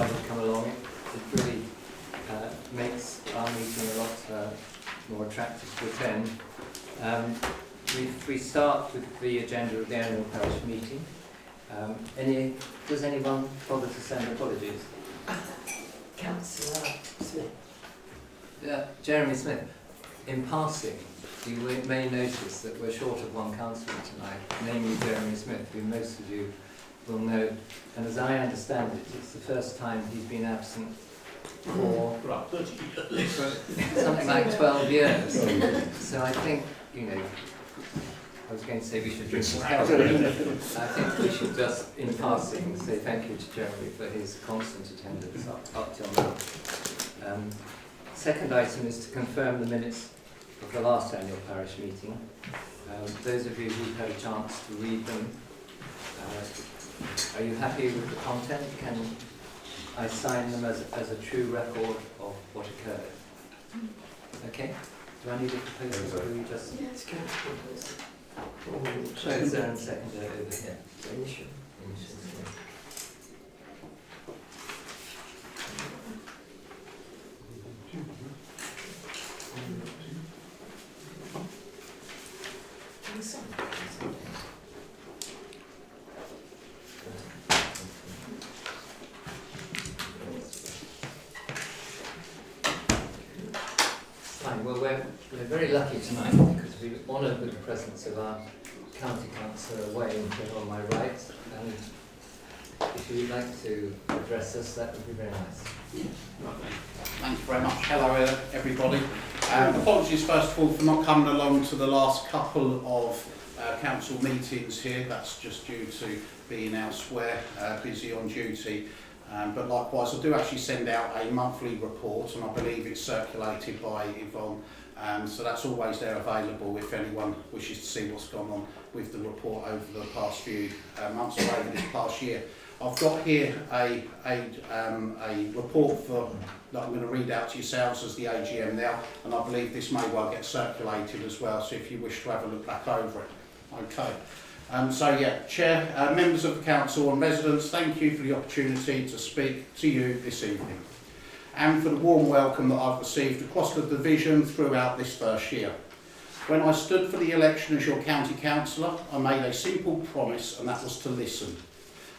some have come along. It really makes our meeting a lot more attractive to attend. We start with the agenda of the annual parish meeting. Does anyone bother to send apologies? Councillor Smith. Jeremy Smith, in passing, you may notice that we're short of one councillor tonight, namely Jeremy Smith, who most of you will know. And as I understand it, it's the first time he's been absent for something like 12 years. So I think, I was going to say we should drink some help. I think we should just, in passing, say thank you to Jeremy for his constant attendance up till now. Second item is to confirm the minutes of the last annual parish meeting. Those of you who've had a chance to read them, are you happy with the content? Can I sign them as a true record of what occurred? Okay. Do I need a proposal? Or do we just... Yes, Councillor Wilson. Proposer and seconder over here. Initial. Fine. Well, we're very lucky tonight because we're honoured with the presence of our county councillor Wayne here on my right. And if you would like to address us, that would be very nice. Yeah. Thank you very much. Hello everybody. Apologies first of all for not coming along to the last couple of council meetings here. That's just due to being elsewhere, busy on duty. But likewise, I do actually send out a monthly report, and I believe it's circulated by Yvonne. So that's always there available if anyone wishes to see what's gone on with the report over the past few months or over this past year. I've got here a report that I'm going to read out to yourselves as the AGM now, and I believe this may well get circulated as well, so if you wish to have a look back over it. Okay. Chair, members of the council and residents, thank you for the opportunity to speak to you this evening, and for the warm welcome that I've received across the division throughout this first year. When I stood for the election as your county councillor, I made a simple promise, and that was to listen,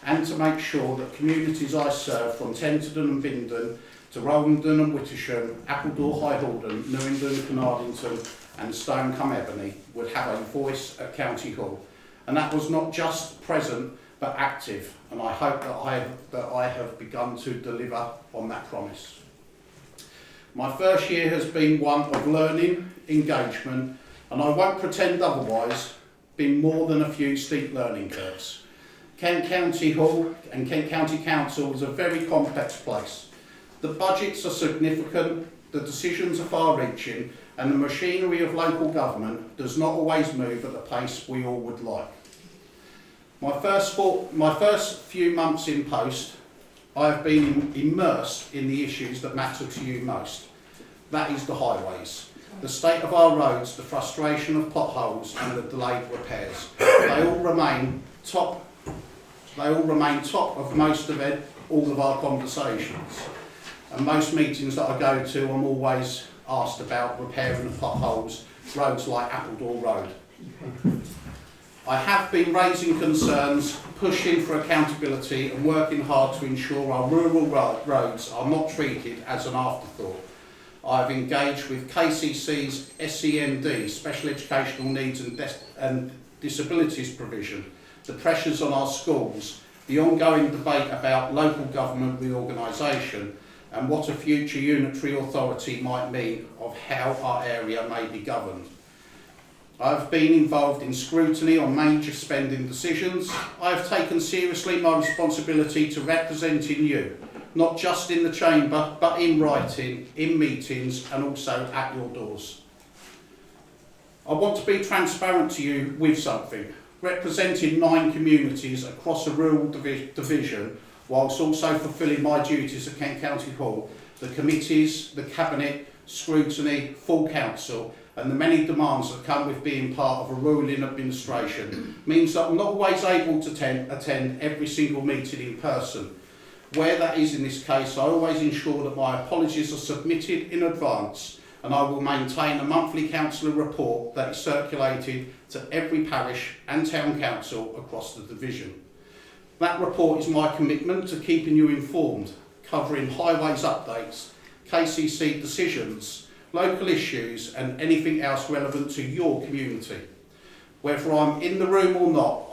and to make sure that communities I serve, from Tenterden and Bindon to Rowlandon and Wittersham, Appledore, High Halden, Newington, Carnarvonton and Stone-cum-Ebony, would have a voice at County Hall. And that was not just present, but active. And I hope that I have begun to deliver on that promise. My first year has been one of learning, engagement, and I won't pretend otherwise, been more than a few steep learning curves. Kent County Hall and Kent County Council is a very complex place. The budgets are significant, the decisions are far-reaching, and the machinery of local government does not always move at the pace we all would like. My first few months in post, I have been immersed in the issues that matter to you most. That is the highways, the state of our roads, the frustration of potholes and the delayed repairs. They all remain top of most of all of our conversations. And most meetings that I go to, I'm always asked about repairing the potholes, roads like Appledore Road. I have been raising concerns, pushing for accountability and working hard to ensure our rural roads are not treated as an afterthought. I have engaged with KCC's SEND, Special Educational Needs and Disabilities Provision, the pressures on our schools, the ongoing debate about local government reorganisation, and what a future unitary authority might mean of how our area may be governed. I have been involved in scrutiny on major spending decisions. I have taken seriously my responsibility to representing you, not just in the chamber, but in writing, in meetings, and also at your doors. I want to be transparent to you with something. Representing 9 communities across a rural division, whilst also fulfilling my duties at Kent County Hall, the committees, the cabinet, scrutiny, full council, and the many demands that come with being part of a ruling administration means that I'm not always able to attend every single meeting in person. Where that is in this case, I always ensure that my apologies are submitted in advance, and I will maintain a monthly councillor report that is circulated to every parish and town council across the division. That report is my commitment to keeping you informed, covering highways updates, KCC decisions, local issues and anything else relevant to your community. Whether I'm in the room or not,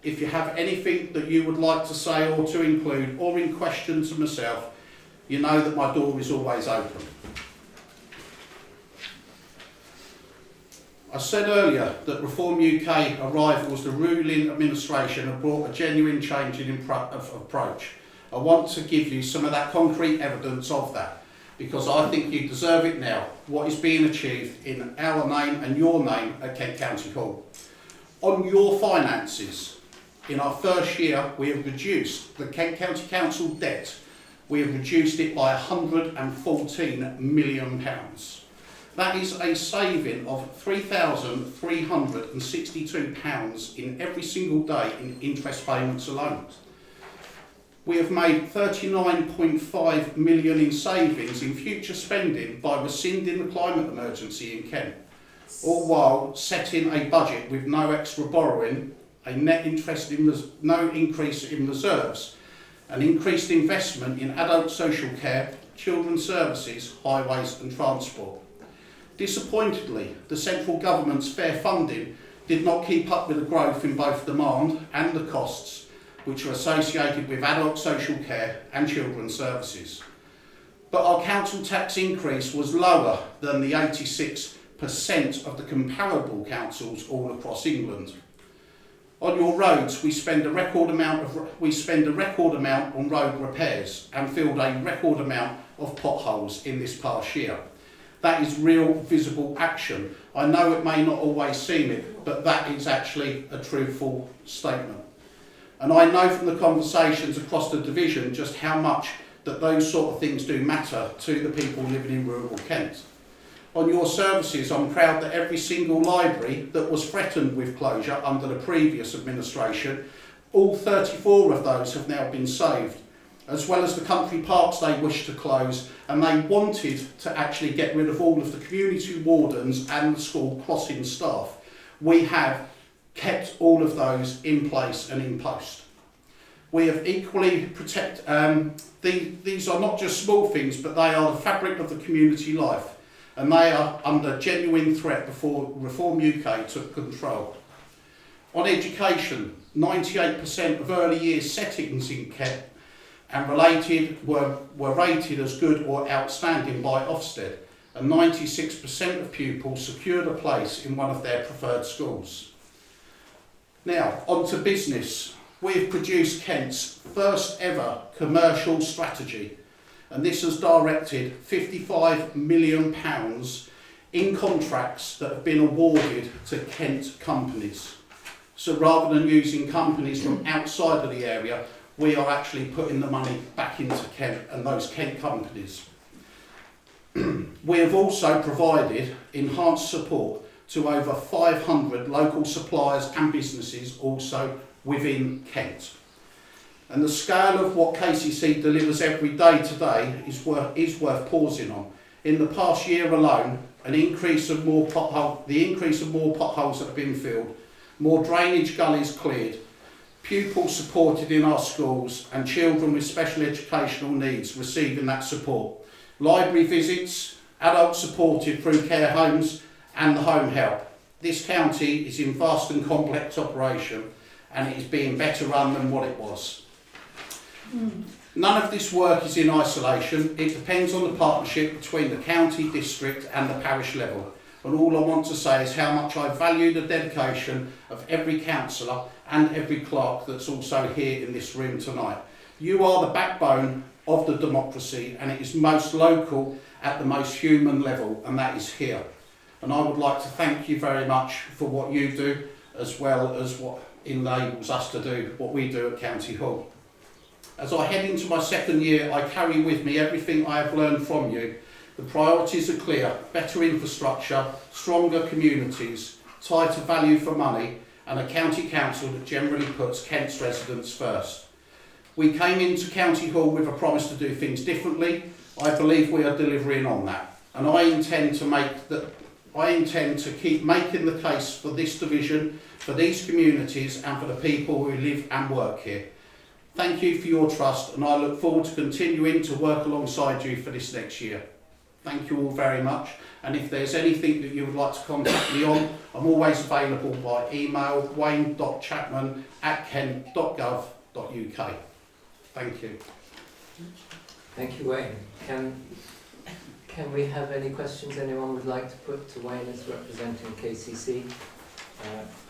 if you have anything that you would like to say or to include or in question to myself, you know that my door is always open. I said earlier that Reform UK arrival as the ruling administration have brought a genuine change in approach. I want to give you some of that concrete evidence of that, because I think you deserve it now, what is being achieved in our name and your name at Kent County Hall. On your finances, in our first year, we have reduced the Kent County Council debt. We have reduced it by £114 million. That is a saving of £3,362 in every single day in interest payments alone. We have made £39.5 million in savings in future spending by rescinding the climate emergency in Kent, all while setting a budget with no extra borrowing, a net interest no increase in reserves, an increased investment in adult social care, children's services, highways and transport. Disappointingly, the central government's fair funding did not keep up with the growth in both demand and the costs which are associated with adult social care and children's services. But our council tax increase was lower than the 86% of the comparable councils all across England. On your roads, we spend a record amount on road repairs and filled a record amount of potholes in this past year. That is real visible action. I know it may not always seem it, but that is actually a truthful statement. And I know from the conversations across the division just how much that those sort of things do matter to the people living in rural Kent. On your services, I'm proud that every single library that was threatened with closure under the previous administration, all 34 of those have now been saved, as well as the country parks they wish to close, and they wanted to actually get rid of all of the community wardens and the school crossing staff. We have kept all of those in place and in post. We have equally these are not just small things, but they are the fabric of the community life, and they are under genuine threat before Reform UK took control. On education, 98% of early years settings in Kent and were rated as good or outstanding by Ofsted, and 96% of pupils secured a place in one of their preferred schools. Now, on to business. We've produced Kent's first ever commercial strategy, and this has directed £55 million in contracts that have been awarded to Kent companies. So rather than using companies from outside of the area, we are actually putting the money back into Kent and those Kent companies. We have also provided enhanced support to over 500 local suppliers and businesses also within Kent. And the scale of what KCC delivers every day today is worth pausing on. In the past year alone, the increase of more potholes that have been filled, more drainage gullies cleared, pupils supported in our schools and children with special educational needs receiving that support, library visits, adults supported through care homes and the home help. This county is in vast and complex operation, and it is being better run than what it was. None of this work is in isolation. It depends on the partnership between the county, district and the parish level. And all I want to say is how much I value the dedication of every councillor and every clerk that's also here in this room tonight. You are the backbone of the democracy, and it is most local at the most human level, and that is here. And I would like to thank you very much for what you do, as well as what enables us to do what we do at County Hall. As I head into my second year, I carry with me everything I have learned from you. The priorities are clear: better infrastructure, stronger communities, tighter value for money, and a county council that generally puts Kent's residents first. We came into County Hall with a promise to do things differently. I believe we are delivering on that, and I intend to keep making the case for this division, for these communities, and for the people who live and work here. Thank you for your trust, and I look forward to continuing to work alongside you for this next year. Thank you all very much, and if there's anything that you would like to contact me on, I'm always available by email, wayne.chapman@kent.gov.uk. Thank you. Thank you, Wayne. Can we have any questions anyone would like to put to Wayne as representing KCC?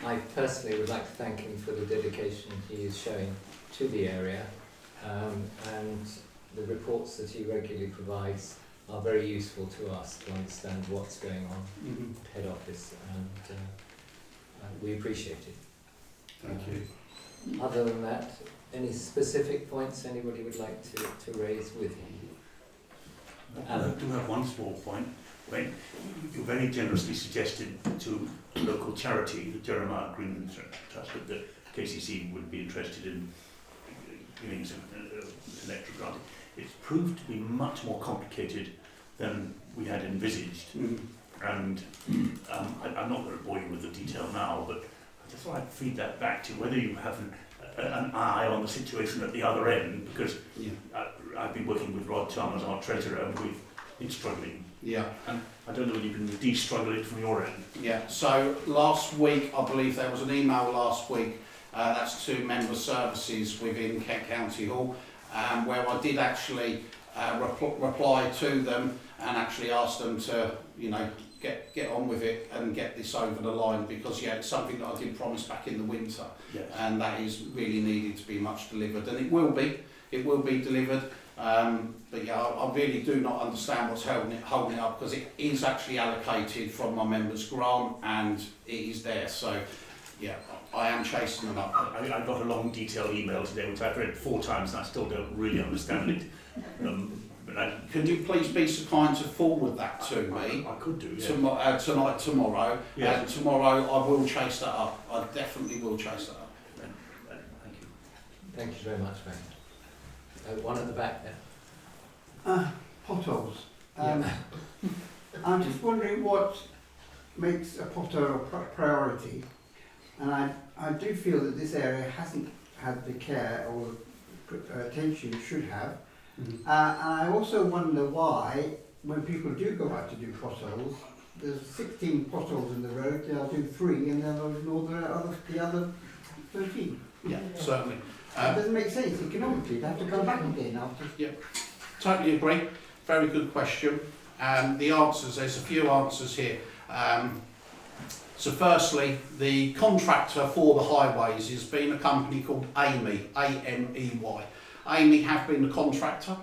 I personally would like to thank him for the dedication he is showing to the area, and the reports that he regularly provides are very useful to us to understand what's going on at head office, and we appreciate it. Thank you. Other than that, any specific points anybody would like to raise with him? I do have one small point. When you very generously suggested to a local charity, the Jeremiah Green Trust, that the KCC would be interested in giving some electric grant. It's proved to be much more complicated than we had envisaged. And I'm not going to bore you with the detail now, but I just thought I'd feed that back to whether you have an eye on the situation at the other end, because I've been working with Rod Chalmers, our treasurer, and we've been struggling. Yeah. And I don't know whether you can de-struggle it from your end. Yeah, so last week, I believe there was an email last week, that's to member services within Kent County Hall, where I did actually reply to them and actually ask them to, you know, get on with it and get this over the line, because it's something that I did promise back in the winter, and that is really needed to be much delivered, and it will be delivered. But I really do not understand what's holding it up, because it is actually allocated from my members' grant and it is there. So I am chasing them up. I got a long detailed email today which I've read 4 times and I still don't really understand it. Can you please be so kind to forward that to me? I could do, tonight, tomorrow. Yes. And tomorrow I will chase that up. I definitely will chase that up. Thank you. Thank you very much, Wayne. One at the back there. Potholes. I'm just wondering what makes a pothole a priority, and I do feel that this area hasn't had the care or attention it should have. And I also wonder why, when people do go out to do potholes, there's 16 potholes in the road, they'll do 3 and then they'll ignore the other 13. Yeah, certainly. It doesn't make sense economically, they have to come back again after. Yeah, totally agree. Very good question. The answers, there's a few answers here. So firstly, the contractor for the highways has been a company called AMEY, A-M-E-Y. AMEY have been the contractor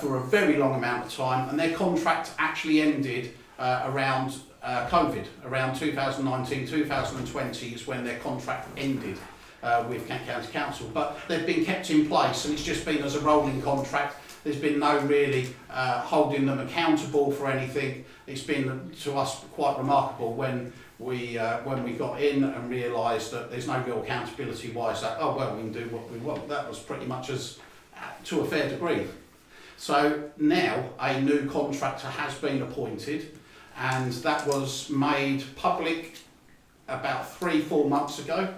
for a very long amount of time, and their contract actually ended around COVID, around 2019, 2020 is when their contract ended with Kent County Council. But they've been kept in place, and it's just been as a rolling contract. There's been no really holding them accountable for anything. It's been, to us, quite remarkable when we got in and realised that there's no real accountability. Why is that? Oh, well, we can do what we want. That was pretty much to a fair degree. So now a new contractor has been appointed, and that was made public about 3-4 months ago.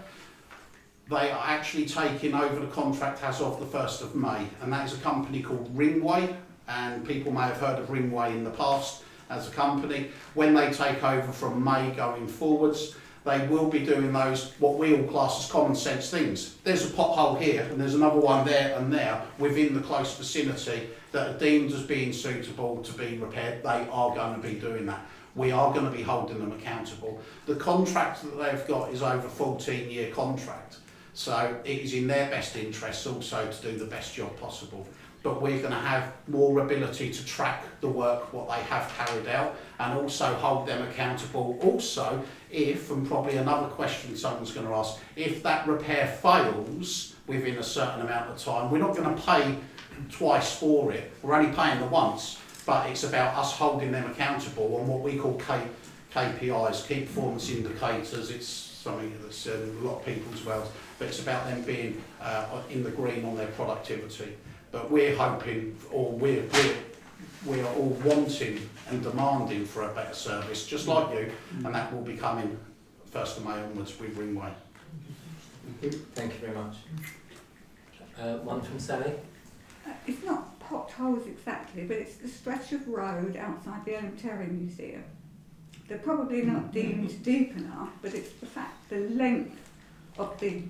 They are actually taking over the contract as of the 1st of May, and that is a company called Ringway, and people may have heard of Ringway in the past as a company. When they take over from May going forwards, they will be doing those, what we all class as common sense things. There's a pothole here and there's another one there and there within the close vicinity that are deemed as being suitable to be repaired. They are going to be doing that. We are going to be holding them accountable. The contract that they've got is over a 14-year contract. So it is in their best interest also to do the best job possible. But we're going to have more ability to track the work, what they have carried out, and also hold them accountable. Also, if, and probably another question someone's going to ask, if that repair fails within a certain amount of time, we're not going to pay twice for it. We're only paying the once, but it's about us holding them accountable on what we call KPIs, key performance indicators. It's something that's a lot of people's wells, but it's about them being in the green on their productivity. But we're hoping, or we are all wanting and demanding for a better service, just like you, and that will be coming 1st of May onwards with Ringway. Thank you very much. One from Sally. It's not potholes exactly, but it's the stretch of road outside the Elementary Museum. They're probably not deemed deep enough, but it's the fact, the length of the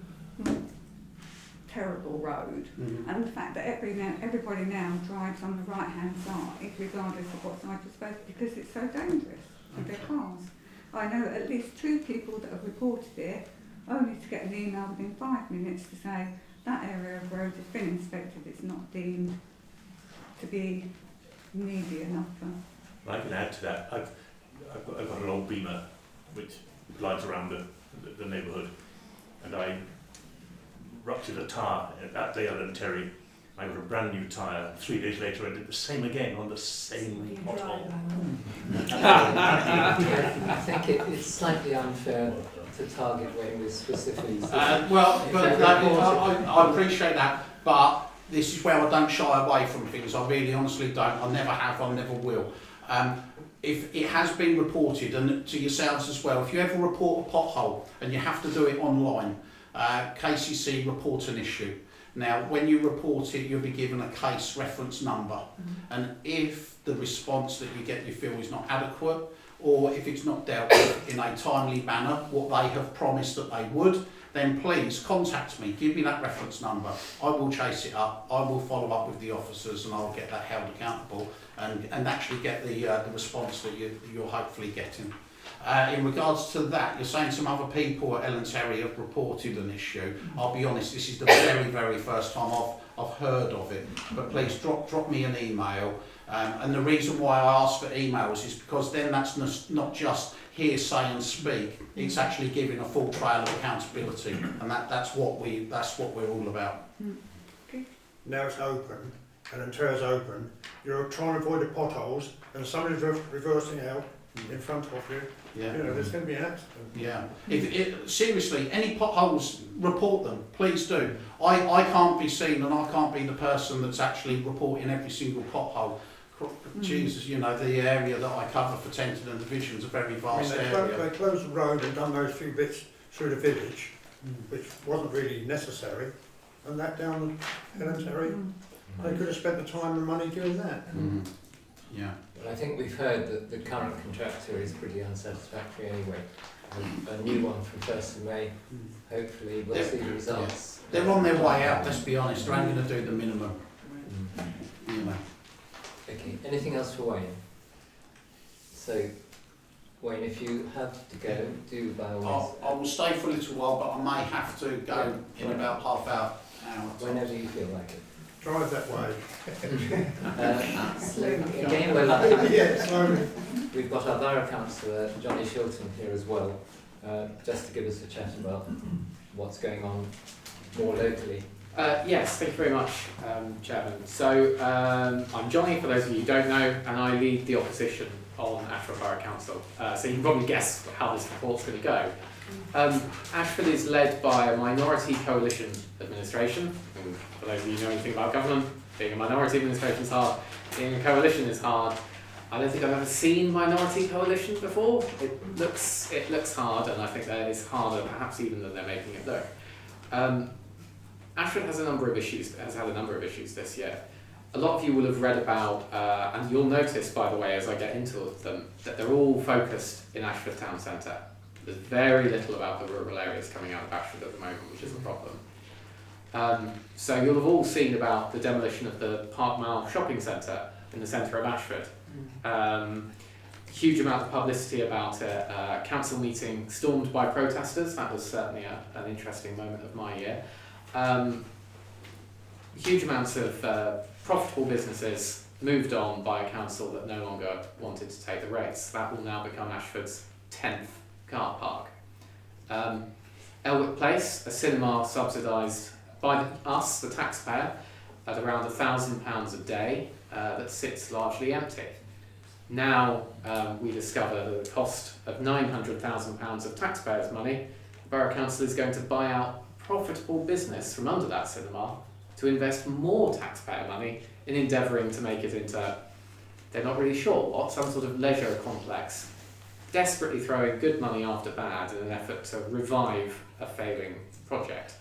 terrible road, and the fact that everybody now drives on the right-hand side, regardless of what side you're supposed to, because it's so dangerous for their cars. I know at least 2 people that have reported it, only to get an email within 5 minutes to say that area of road has been inspected, it's not deemed to be needy enough for... I can add to that. I've got an old Beamer which glides around the neighbourhood, and I ruptured a tyre at the Elementary. I got a brand new tyre 3 days later and did the same again on the same pothole. I think it's slightly unfair to target Wayne with specifics. I appreciate that, but this is where I don't shy away from things. I really honestly don't. I never have, I never will. If it has been reported, and to yourselves as well, if you ever report a pothole and you have to do it online, KCC report an issue. Now, when you report it, you'll be given a case reference number, and if the response that you get you feel is not adequate, or if it's not dealt with in a timely manner, what they have promised that they would, then please contact me, give me that reference number. I will chase it up, I will follow up with the officers, and I'll get that held accountable and actually get the response that you're hopefully getting. In regards to that, you're saying some other people at Elementary have reported an issue. I'll be honest, this is the very, very first time I've heard of it. But please drop me an email. And the reason why I ask for emails is because then that's not just hearsay and speak. It's actually giving a full trail of accountability, and that's what we're all about. Okay. Now it's open, and until it's open, you're trying to avoid the potholes, and somebody's reversing out in front of you. Yeah. You know, there's going to be an accident. Yeah. Seriously, any potholes, report them. Please do. I can't be seen, and I can't be the person that's actually reporting every single pothole. Jesus, you know, the area that I cover for Tenterden Division is a very vast area. They closed the road and done those few bits through the village, which wasn't really necessary, and that down the Elementary, they could have spent the time and money doing that. Yeah. Well, I think we've heard that the current contractor is pretty unsatisfactory anyway. A new one from 1st of May, hopefully we'll see the results. They're on their way out, let's be honest. They're only going to do the minimum. You know. Okay, anything else for Wayne? So, Wayne, if you have to go, do by all means. I will stay for a little while, but I may have to go in about half hour. Whenever you feel like it. Drive that way. Absolutely. Again, we're lucky. Yeah, slowly. We've got our Borough Councillor, Johnny Shilton, here as well, just to give us a chat about what's going on more locally. Yes, thank you very much, Chairman. So, I'm Johnny, for those of you who don't know, and I lead the opposition on Ashford Borough Council. So you can probably guess how this report's going to go. Ashford is led by a minority coalition administration. And for those of you who know anything about government, being a minority administration is hard. Being a coalition is hard. I don't think I've ever seen minority coalition before. It looks hard, and I think that is harder perhaps even than they're making it look. Ashford has had a number of issues this year. A lot of you will have read about, and you'll notice, by the way, as I get into them, that they're all focused in Ashford town centre. There's very little about the rural areas coming out of Ashford at the moment, which is a problem. So you'll have all seen about the demolition of the Park Mall shopping centre in the centre of Ashford. Huge amount of publicity about it. Council meeting stormed by protesters. That was certainly an interesting moment of my year. Huge amounts of profitable businesses moved on by a council that no longer wanted to take the rates. That will now become Ashford's 10th car park. Elwick Place, a cinema subsidised by us, the taxpayer, at around £1,000 a day, that sits largely empty. Now we discover that the cost of £900,000 of taxpayers' money Borough Council is going to buy out profitable business from under that cinema to invest more taxpayer money in endeavouring to make it into, they're not really sure what, some sort of leisure complex, desperately throwing good money after bad in an effort to revive a failing project.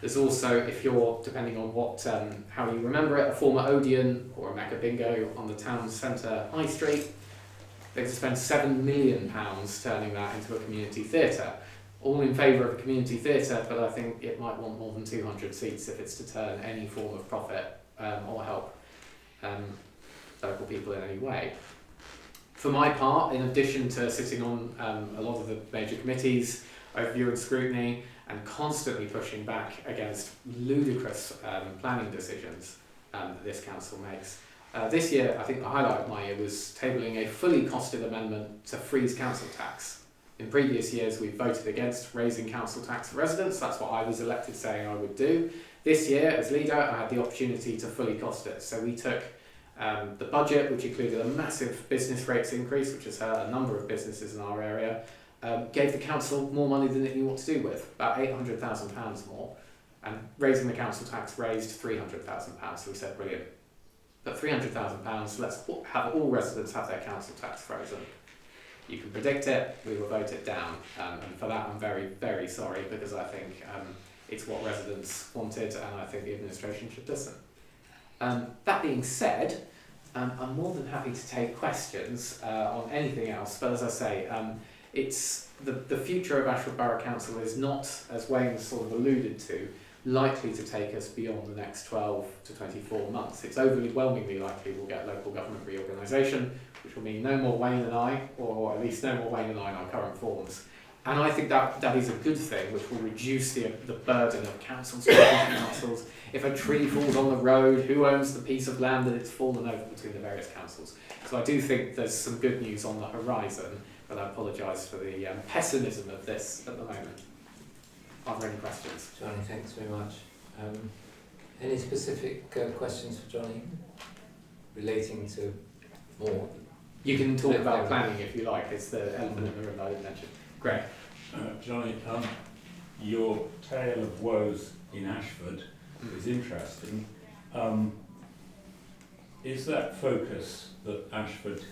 There's also, if you're, depending on what, how you remember it, a former Odeon or a Mecca Bingo on the town centre high street, they could spend £7 million turning that into a community theatre. All in favour of a community theatre, but I think it might want more than 200 seats if it's to turn any form of profit or help local people in any way. For my part, in addition to sitting on a lot of the major committees, overview and scrutiny, and constantly pushing back against ludicrous planning decisions that this council makes, this year, I think the highlight of my year was tabling a fully costed amendment to freeze council tax. In previous years, we've voted against raising council tax for residents. That's what I was elected saying I would do. This year, as leader, I had the opportunity to fully cost it. So we took the budget, which included a massive business rates increase, which has hurt a number of businesses in our area, gave the council more money than it knew what to do with, about £800,000 more, and raising the council tax raised £300,000. So we said, brilliant. But £300,000, let's have all residents have their council tax frozen. You can predict it, we will vote it down, and for that I'm very, very sorry, because I think it's what residents wanted, and I think the administration should listen. That being said, I'm more than happy to take questions on anything else, but as I say, it's the future of Ashford Borough Council is not, as Wayne sort of alluded to, likely to take us beyond the next 12 to 24 months. It's overwhelmingly likely we'll get local government reorganisation, which will mean no more Wayne and I, or at least no more Wayne and I in our current forms. And I think that is a good thing, which will reduce the burden of councils, councils. If a tree falls on the road, who owns the piece of land that it's fallen over between the various councils? So I do think there's some good news on the horizon, but I apologise for the pessimism of this at the moment. Are there any questions? Johnny, thanks very much. Any specific questions for Johnny relating to more? You can talk about planning if you like. It's the element in the room I didn't mention. Greg. Johnny, your tale of woes in Ashford is interesting. Is that focus that Ashford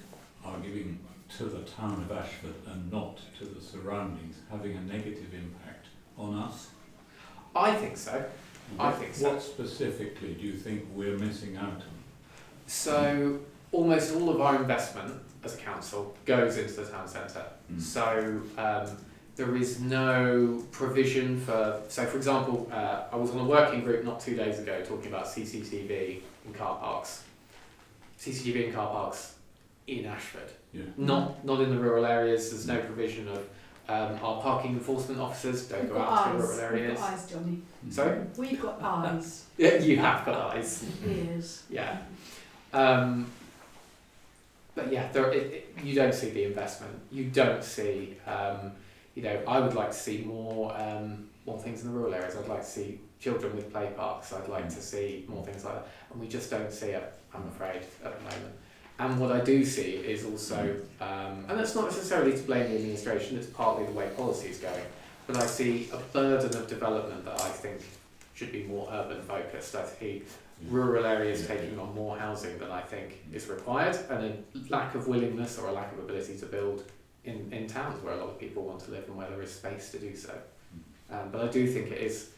are giving to the town of Ashford and not to the surroundings having a negative impact on us? I think so. I think so. What specifically do you think we're missing out on? So almost all of our investment as a council goes into the town centre. So there is no provision for, so for example, I was on a working group not 2 days ago talking about CCTV in car parks. CCTV in car parks in Ashford. Yeah. Not in the rural areas. There's no provision of our parking enforcement officers don't go out to the rural areas. We've got eyes, Johnny. Sorry? We've got eyes. Yeah, you have got eyes. Ears. Yeah. But yeah, you don't see the investment. You don't see, I would like to see more things in the rural areas. I'd like to see children with play parks. I'd like to see more things like that. And we just don't see it, I'm afraid, at the moment. And what I do see is also, and that's not necessarily to blame the administration, it's partly the way policy is going, but I see a burden of development that I think should be more urban focused. I see rural areas taking on more housing than I think is required, and a lack of willingness or a lack of ability to build in towns where a lot of people want to live and where there is space to do so. But I do think it is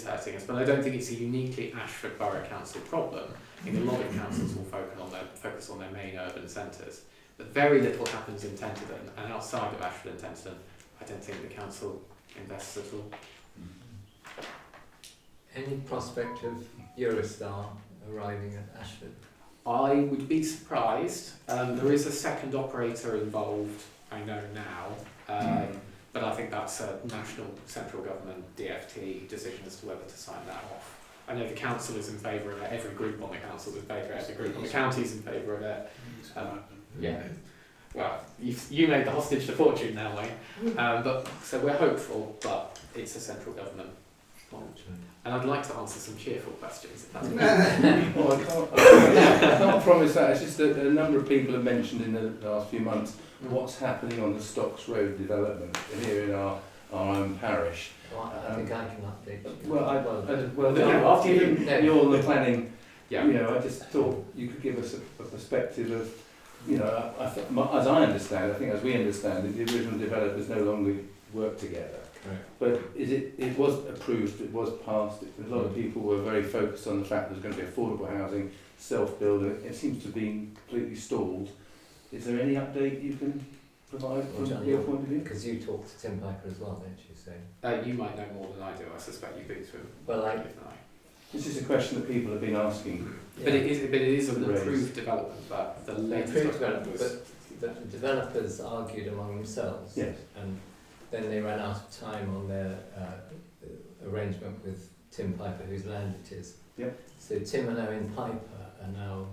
hurting us, but I don't think it's a uniquely Ashford Borough Council problem. I think a lot of councils will focus on their main urban centres, but very little happens in Tenterden, and outside of Ashford and Tenterden, I don't think the council invests at all. Any prospect of Eurostar arriving at Ashford? I would be surprised. There is a second operator involved, I know now, but I think that's a national central government DFT decision as to whether to sign that off. I know the council is in favour of it, every group on the council is in favour of it, every group on the county is in favour of it. Yeah. Well, you made the hostage to fortune now, Wayne. But so we're hopeful, but it's a central government. And I'd like to answer some cheerful questions, if that's okay. Well, I can't promise that. It's just that a number of people have mentioned in the last few months what's happening on the Stocks Road development here in our our own parish. Well, I think I can update you. Well, after you're on the planning, Yeah. you know, I just thought you could give us a perspective of, you know, as I understand, I think as we understand it, the original developers no longer work together. Correct. But it was approved, it was passed, a lot of people were very focused on the fact there's going to be affordable housing, self-build, and it seems to have been completely stalled. Is there any update you can provide from your point of view? Because you talked to Tim Piper as well, don't you? So. You might know more than I do. I suspect you've been to him. Well, This is a question that people have been asking. yeah. But it is an Raised. approved development. But the latest Approved development development, but the developers argued among themselves. Yes. And then they ran out of time on their arrangement with Tim Piper, whose land it is. Yep. So Tim and Owen Piper are now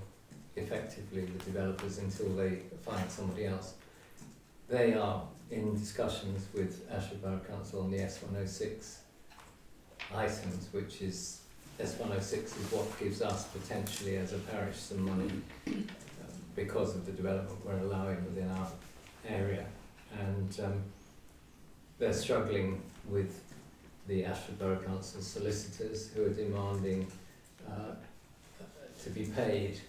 effectively the developers until they find somebody else. They are in discussions with Ashford Borough Council on the S106 items, which is S106 is what gives us potentially as a parish some money because of the development we're allowing within our area. And they're struggling with the Ashford Borough Council solicitors who are demanding to be paid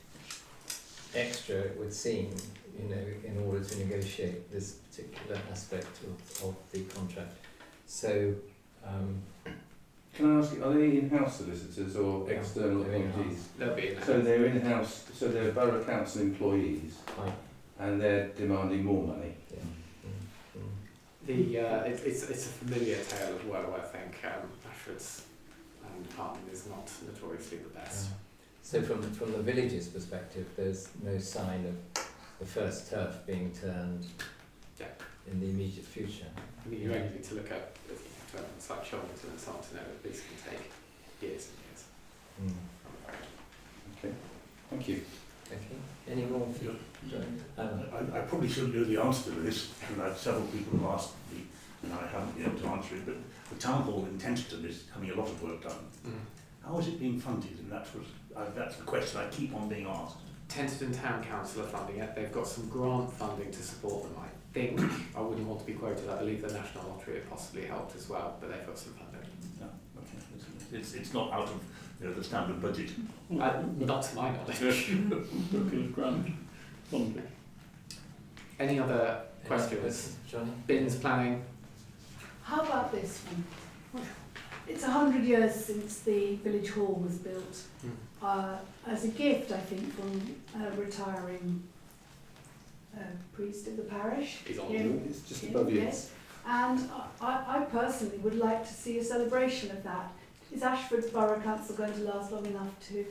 extra, it would seem, you know, in order to negotiate this particular aspect of the contract. So, Can I ask you, are they in-house solicitors or Yeah, external they're in-house. appointees? There'll be in So they're in-house, so they're Borough Council employees fine. and they're demanding more money. Yeah. it's a familiar tale of woe. I think Ashford's land department is not notoriously the best. So from the village's perspective, there's no sign of the first turf being turned in the immediate future. I mean, you only need to look at developments like Chelmington and so on to know that these can take years and years. Okay, thank you. Okay. Any more for you? I probably shouldn't know the answer to this, and I've several people have asked me, and I haven't been able to answer it, but the town hall in Tenterton is having a lot of work done. How is it being funded? And that's the question I keep on being asked. Tenterton Town Council are funding it. They've got some grant funding to support them, I think. I wouldn't want to be quoted. I believe the National Lottery have possibly helped as well, but they've got some funding. No, okay. It's not out of the standard budget. Not to my knowledge. Any other questions? Johnny? Bins planning? How about this one? It's 100 years since the village hall was built. As a gift, I think, from a retiring priest of the parish. He's on Jim. It's just above you. Yes. And I personally would like to see a celebration of that. Is Ashford Borough Council going to last long enough to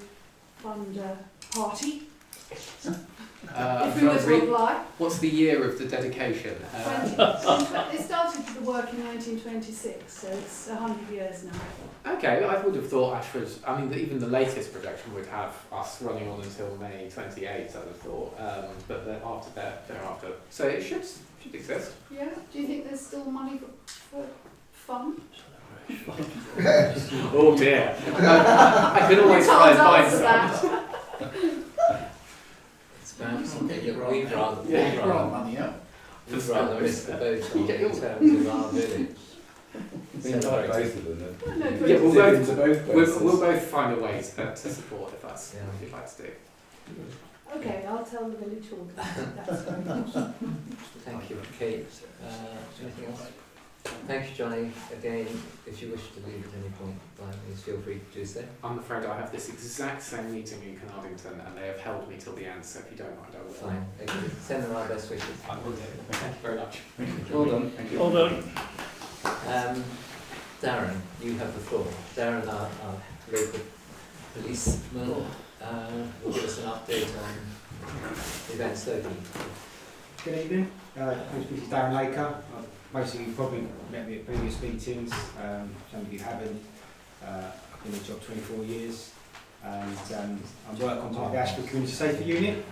fund a party? If we were to apply? What's the year of the dedication? They started the work in 1926, so it's 100 years now. Okay, I would have thought Ashford, I mean, even the latest projection would have us running on until May 28, I would have thought, but then after that, thereafter. So it should exist. Yeah? Do you think there's still money for fun? Oh dear. I can always try and find some. It's perhaps something that we'd rather Money, miss the boat on in terms of our village. Celebrating. Yeah, we'll both find a way to support if that's what you'd like to do. Okay, I'll tell the village hall. That's very much. Thank you, Kate. Anything else? Thank you, Johnny. Again, if you wish to leave at any point, please feel free to do so. I'm afraid I have this exact same meeting in Carnarvonton and they have held me till the end, so if you don't mind, I will. Fine. Okay. Send them our best wishes. I will do. Thank you very much. Well done. Thank you. Well done. Darren, you have the floor. Darren, our local policeman, will give us an update on events locally. Good evening. My name is Darren Laker. Basically, you've probably met me at previous meetings. Some of you haven't. I've been in the job 24 years. And I work on part of the Ashford Community Safety Unit.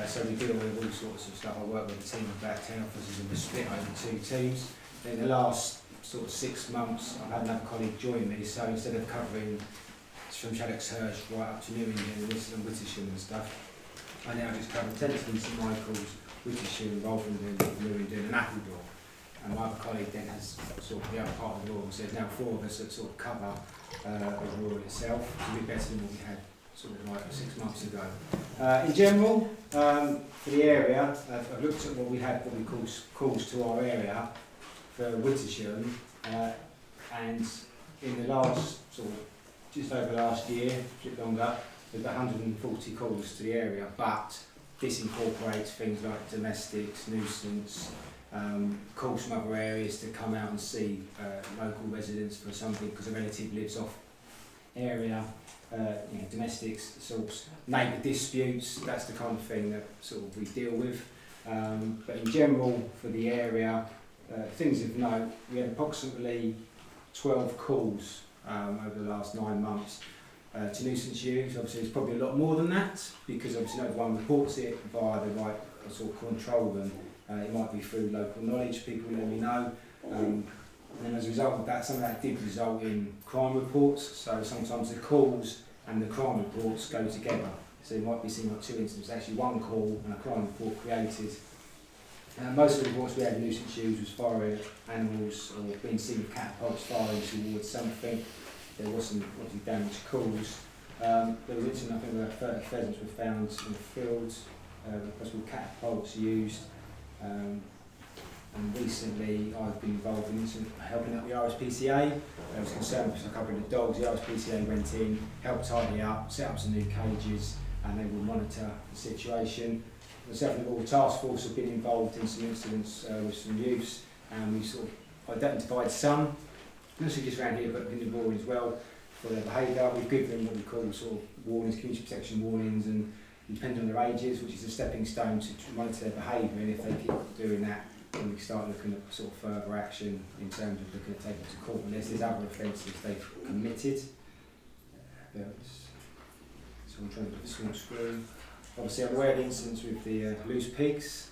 So we deal with all sorts of stuff. I work with a team of about 10 officers and we're split over 2 teams. In the last sort of 6 months, I've had another colleague join me. So instead of covering from Shaddocks-Hurst right up to Newington and Wittersham and stuff, I now just cover Tenterton, St Michael's, Wittersham, Rolfenden, Newington and Appledore. and my other colleague then has sort of the other part of the rural. So there's now 4 of us that sort of cover the rural itself, which is a bit better than what we had sort of like 6 months ago. In general, for the area, I've looked at what we had, what we call calls to our area for Wittersham, and in the last sort of just over last year, a bit longer, there's about 140 calls to the area, but this incorporates things like domestics, nuisance, calls from other areas to come out and see local residents for something because a relative lives off area, domestics, sorts, neighbour disputes, that's the kind of thing that sort of we deal with. But in general, for the area, things of note, we had approximately 12 calls over the last 9 months to nuisance use. Obviously there's probably a lot more than that because obviously not everyone reports it via the right sort of control them. It might be through local knowledge, people let me know. And as a result of that, some of that did result in crime reports. So sometimes the calls and the crime reports go together. So it might be seen like 2 instances, actually 1 call and a crime report created. Most of the reports we had nuisance use was firing animals or being seen with catapults firing towards something. There was some obviously damaged calls. There was an incident, I think, where 30 pheasants were found in the fields, possible catapults used. And recently I've been involved in some helping out the RSPCA. I was concerned with a couple of the dogs. The RSPCA went in, helped tidy up, set up some new cages, and they will monitor the situation. Myself and the Rural Task Force have been involved in some incidents with some youths, and we've sort of identified some, not just around here but in the rural as well, for their behaviour. We've given them what we call sort of warnings, community protection warnings, and depending on their ages, which is a stepping stone to monitor their behaviour, and if they keep doing that, then we start looking at sort of further action in terms of looking at taking them to court unless there's other offences they've committed. So I'm trying to put the small screen. Obviously I'm aware of the incidents with the loose pigs,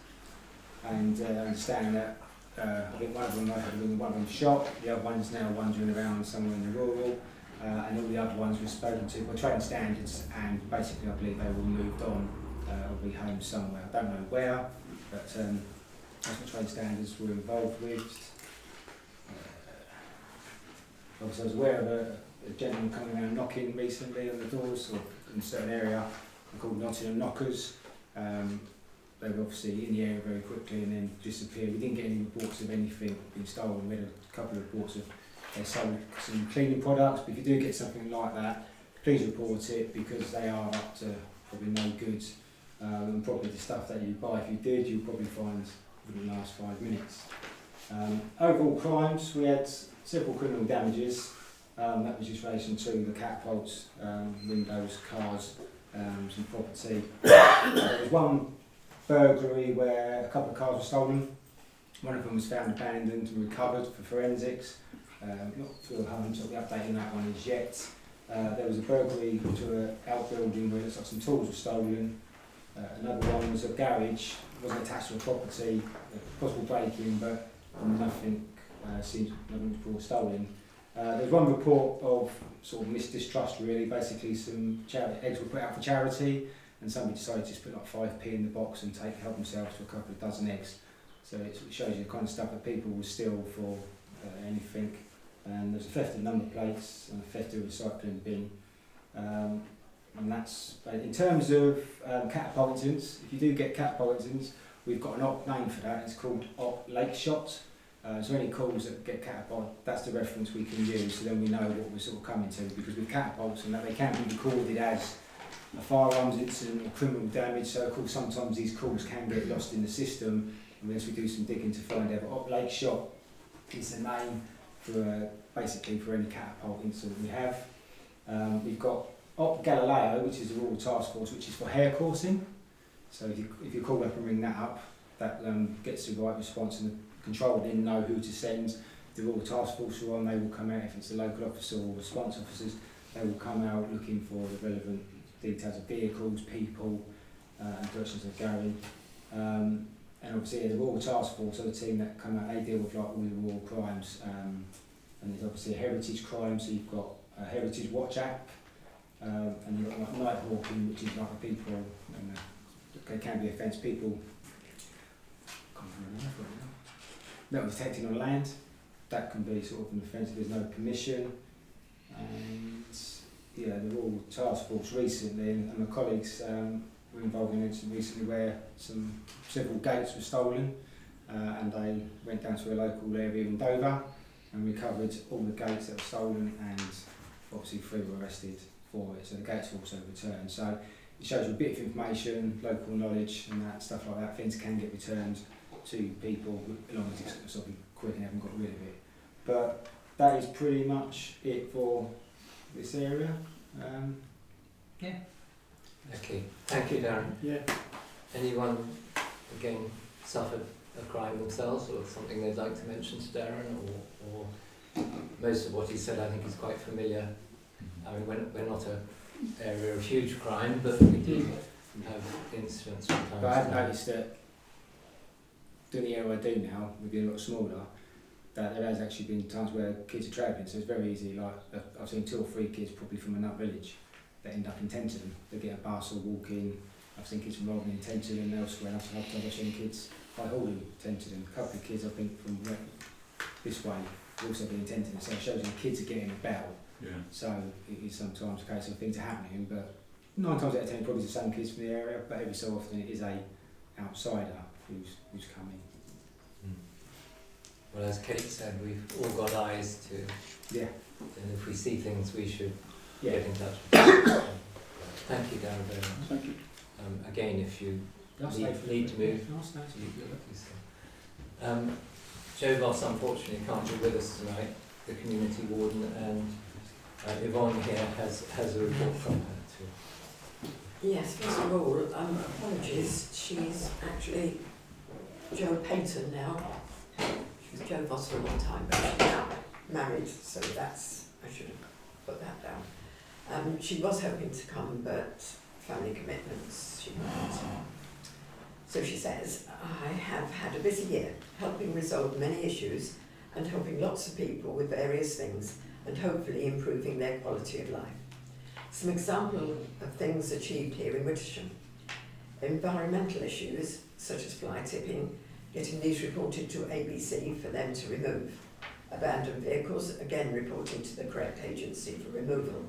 and understand that I think one of them had one of them shot, the other one's now wandering around somewhere in the rural, and all the other ones were spoken to by training standards, and basically I believe they all moved on or be home somewhere. I don't know where, but that's what training standards were involved with. Obviously I was aware of a gentleman coming around knocking recently on the doors or in a certain area. Called Nottingham Knockers. They were obviously in the area very quickly and then disappeared. We didn't get any reports of anything being stolen. We had a couple of reports of they sold some cleaning products, but if you do get something like that, please report it because they are up to probably no good. And probably the stuff that you buy, if you did, you'll probably find within the last 5 minutes. Overall crimes, we had several criminal damages. That was just in relation to the catapults, windows, cars, some property. There was one burglary where a couple of cars were stolen. One of them was found abandoned and recovered for forensics. Not through a home, so we'll be updating that one as yet. There was a burglary to an outbuilding where it's like some tools were stolen. Another one was a garage, wasn't attached to a property, possible break-in, but nothing seems nothing stolen. There was one report of sort of mistrust really, basically some eggs were put out for charity and somebody decided to just put like 5p in the box and help themselves to a couple of dozen eggs. So it shows you the kind of stuff that people will steal for anything. And there's a theft of number plates and a theft of a recycling bin. And that's, in terms of catapult incidents, if you do get catapult incidents, we've got an OP name for that, it's called OP Lake Shot. So any calls that get catapult, that's the reference we can use, so then we know what we're sort of coming to, because with catapults and that they can be recorded as a firearms incident or criminal damage, so of course sometimes these calls can get lost in the system unless we do some digging to find out. OP Lake Shot is the name for basically for any catapult incident we have. We've got OP Galileo, which is the Rural Task Force, which is for hare coursing. So if you call up and ring that up, that gets the right response and the control then know who to send. The Rural Task Force are on, they will come out, if it's a local officer or response officers, they will come out looking for the relevant details of vehicles, people and directions they're going. And obviously the Rural Task Force are the team that come out, they deal with like all the rural crimes. And there's obviously a heritage crime, so you've got a Heritage Watch app, and you've got like night hawking, which is like a people, it can be offence, people, metal detecting on land. That can be sort of an offence if there's no permission. And yeah, the Royal Task Force recently, and my colleagues were involved in an incident recently where several gates were stolen, and they went down to a local area in Dover and recovered all the gates that were stolen, and obviously 3 were arrested for it. So the gates were also returned. So it shows you a bit of information, local knowledge, and that stuff like that. Things can get returned to people as long as it's sort of quick and haven't got rid of it. But that is pretty much it for this area. Okay, thank you, Darren. Yeah. Anyone, again, suffered a crime themselves or something they'd like to mention to Darren, or most of what he said I think is quite familiar. I mean, we're not an area of huge crime, but we do have incidents from time But to I've time. noticed that doing the area I do now, we've been a lot smaller, that there has actually been times where kids are travelling, so it's very easy. Like I've seen 2 or 3 kids probably from another village that end up in Tenton. They get a bus or walk in. I've seen kids from Rodney in Tenton and elsewhere. I've seen kids by Hall in Tenton, and a couple of kids I think from this way have also been in Tenton. So it shows you kids are getting about. Yeah. So it is sometimes a case of things are happening, but 9 times out of 10 probably the same kids from the area, but every so often it is a outsider who's coming. Well, as Kate said, we've all got eyes to, Yeah. and if we see things, we should Yeah. get in touch with them. Thank you, Darren, very much. Thank you. Again, if you Last need to move, Last night. you're lucky. Joe Voss unfortunately can't be with us tonight, the community warden, and Yvonne here has a report from her too. Yes, first of all, apologies. She's actually Jo Payton now. She was Jo Voss for a long time, but she's now married, so I should have put that down. She was hoping to come, but family commitments, she couldn't. So she says, I have had a busy year, helping resolve many issues and helping lots of people with various things and hopefully improving their quality of life. Some example of things achieved here in Wittersham. Environmental issues, such as fly tipping, getting these reported to ABC for them to remove. Abandoned vehicles, again reporting to the correct agency for removal.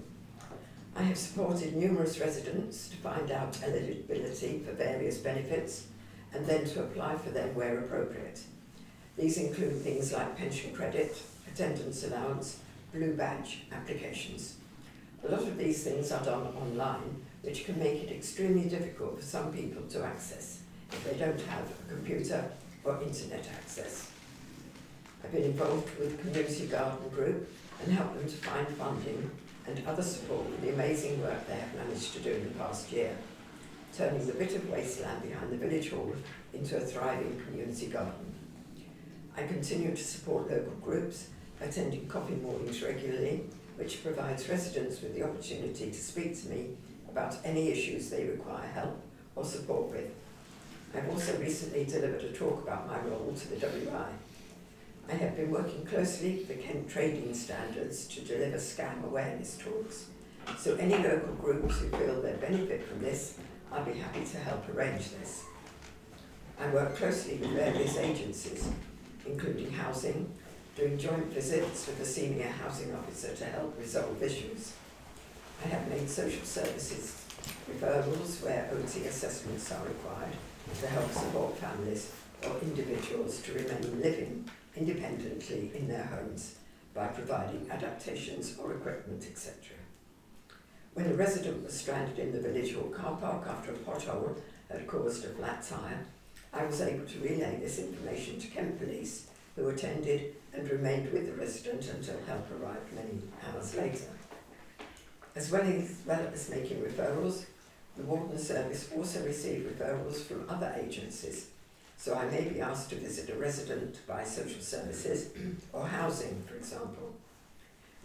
I have supported numerous residents to find out eligibility for various benefits and then to apply for them where appropriate. These include things like pension credit, attendance allowance, blue badge applications. A lot of these things are done online, which can make it extremely difficult for some people to access if they don't have a computer or internet access. I've been involved with the Community Garden Group and helped them to find funding and other support for the amazing work they have managed to do in the past year, turning the bit of wasteland behind the village hall into a thriving community garden. I continue to support local groups, attending coffee mornings regularly, which provides residents with the opportunity to speak to me about any issues they require help or support with. I've also recently delivered a talk about my role to the WI. I have been working closely with the Kent Trading Standards to deliver scam awareness talks, so any local groups who feel they benefit from this, I'll be happy to help arrange this. I work closely with various agencies, including housing, doing joint visits with the senior housing officer to help resolve issues. I have made social services referrals where OT assessments are required to help support families or individuals to remain living independently in their homes by providing adaptations or equipment, etc. When a resident was stranded in the village hall car park after a pothole had caused a flat tyre, I was able to relay this information to Kent Police, who attended and remained with the resident until help arrived many hours later. As well as making referrals, the Warden Service also received referrals from other agencies, so I may be asked to visit a resident by social services or housing, for example.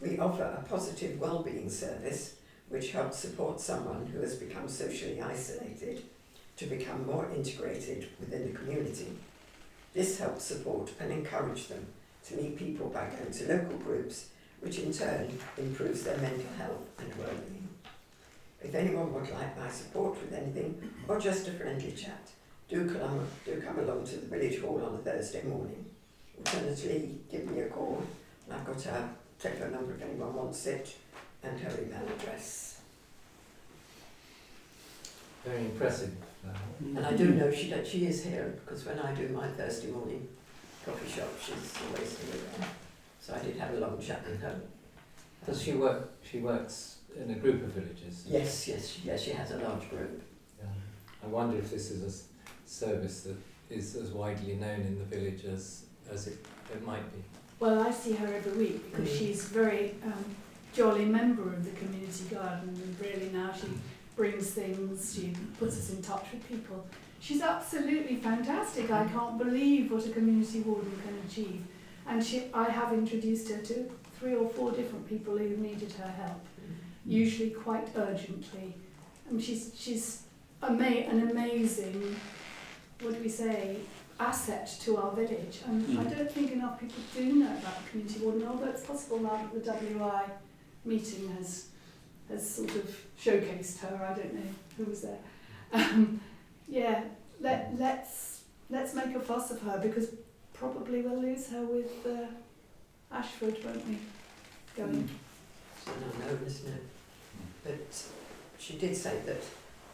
We offer a positive wellbeing service which helps support someone who has become socially isolated to become more integrated within the community. This helps support and encourage them to meet people by going to local groups, which in turn improves their mental health and well-being. If anyone would like my support with anything, or just a friendly chat, do come along to the village hall on a Thursday morning. alternatively give me a call. And I've got her telephone number if anyone wants it, and her email address. Very impressive. And I do know she is here, because when I do my Thursday morning coffee shop, she's always here. So I did have a long chat with her. Does she work? She works in a group of villages. Yes, she has a large group. Yeah. I wonder if this is a service that is as widely known in the village as it might be. Well, I see her every week because she's a very jolly member of the community garden, and really now she brings things, she puts us in touch with people. She's absolutely fantastic. I can't believe what a community warden can achieve. And I have introduced her to 3 or 4 different people who needed her help, usually quite urgently. And she's an amazing, what do we say, asset to our village. And I don't think enough people do know about the community warden, although it's possible now that the WI meeting has sort of showcased her. I don't know who was there. Yeah, let's make a fuss of her, because probably we'll lose her with Ashford, won't we? Going. It's unknown, isn't it? But she did say that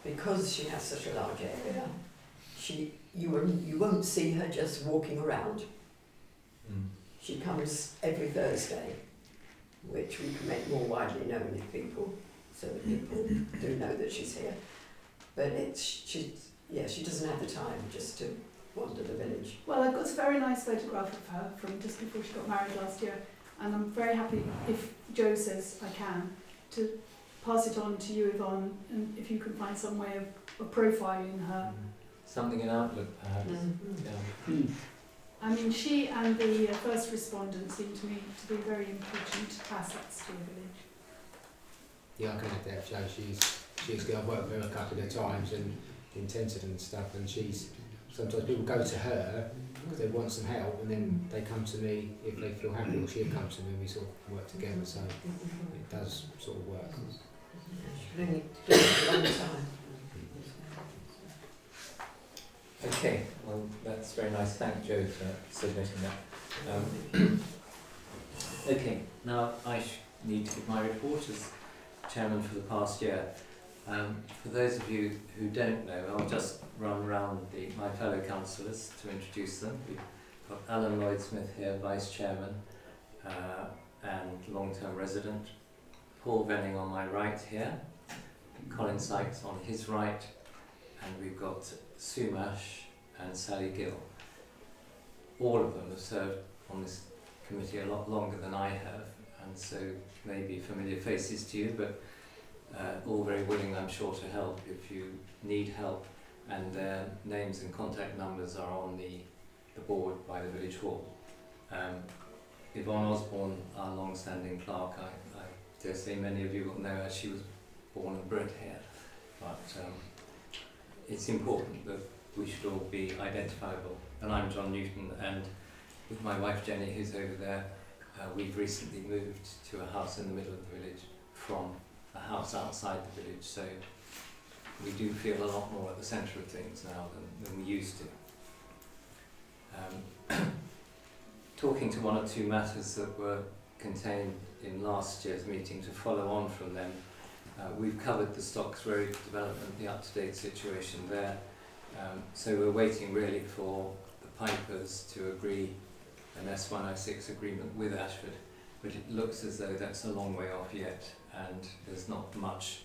because she has such a large area, you won't see her just walking around. She comes every Thursday, which we can make more widely known with people, so that people do know that she's here. But she doesn't have the time just to wander the village. Well, I've got a very nice photograph of her from just before she got married last year, and I'm very happy, if Jo says I can, to pass it on to you, Yvonne, and if you can find some way of profiling her. Something in Outlook, perhaps. Yeah. I mean, she and the first respondent seem to me to be very important assets to the village. Yeah, I can add that, Jo. She's good. I've worked with her a couple of times and intensive and stuff, and sometimes people go to her because they want some help, and then they come to me if they feel happy, or she'll come to me and we sort of work together, so it does sort of work. She can only do it for a long time. Okay, well that's very nice. Thank Jo for submitting that. Okay, now I need to give my report as chairman for the past year. For those of you who don't know, I'll just run around my fellow councillors to introduce them. We've got Alan Lloyd-Smith here, Vice Chairman and long-term resident. Paul Venning on my right here, Colin Sykes on his right, and we've got Sue Mash and Sally Gill. All of them have served on this committee a lot longer than I have, and so may be familiar faces to you, but all very willing, I'm sure, to help if you need help, and their names and contact numbers are on the board by the village hall. Yvonne Osborne, our long-standing clerk, I dare say many of you will know her. She was born and bred here, but it's important that we should all be identifiable. And I'm John Newton, and with my wife Jenny, who's over there, we've recently moved to a house in the middle of the village from a house outside the village, so we do feel a lot more at the centre of things now than we used to. Talking to one or two matters that were contained in last year's meeting, to follow on from them, we've covered the Stocks Road development, the up-to-date situation there. So we're waiting really for the Pipers to agree an S106 agreement with Ashford, but it looks as though that's a long way off yet, and there's not much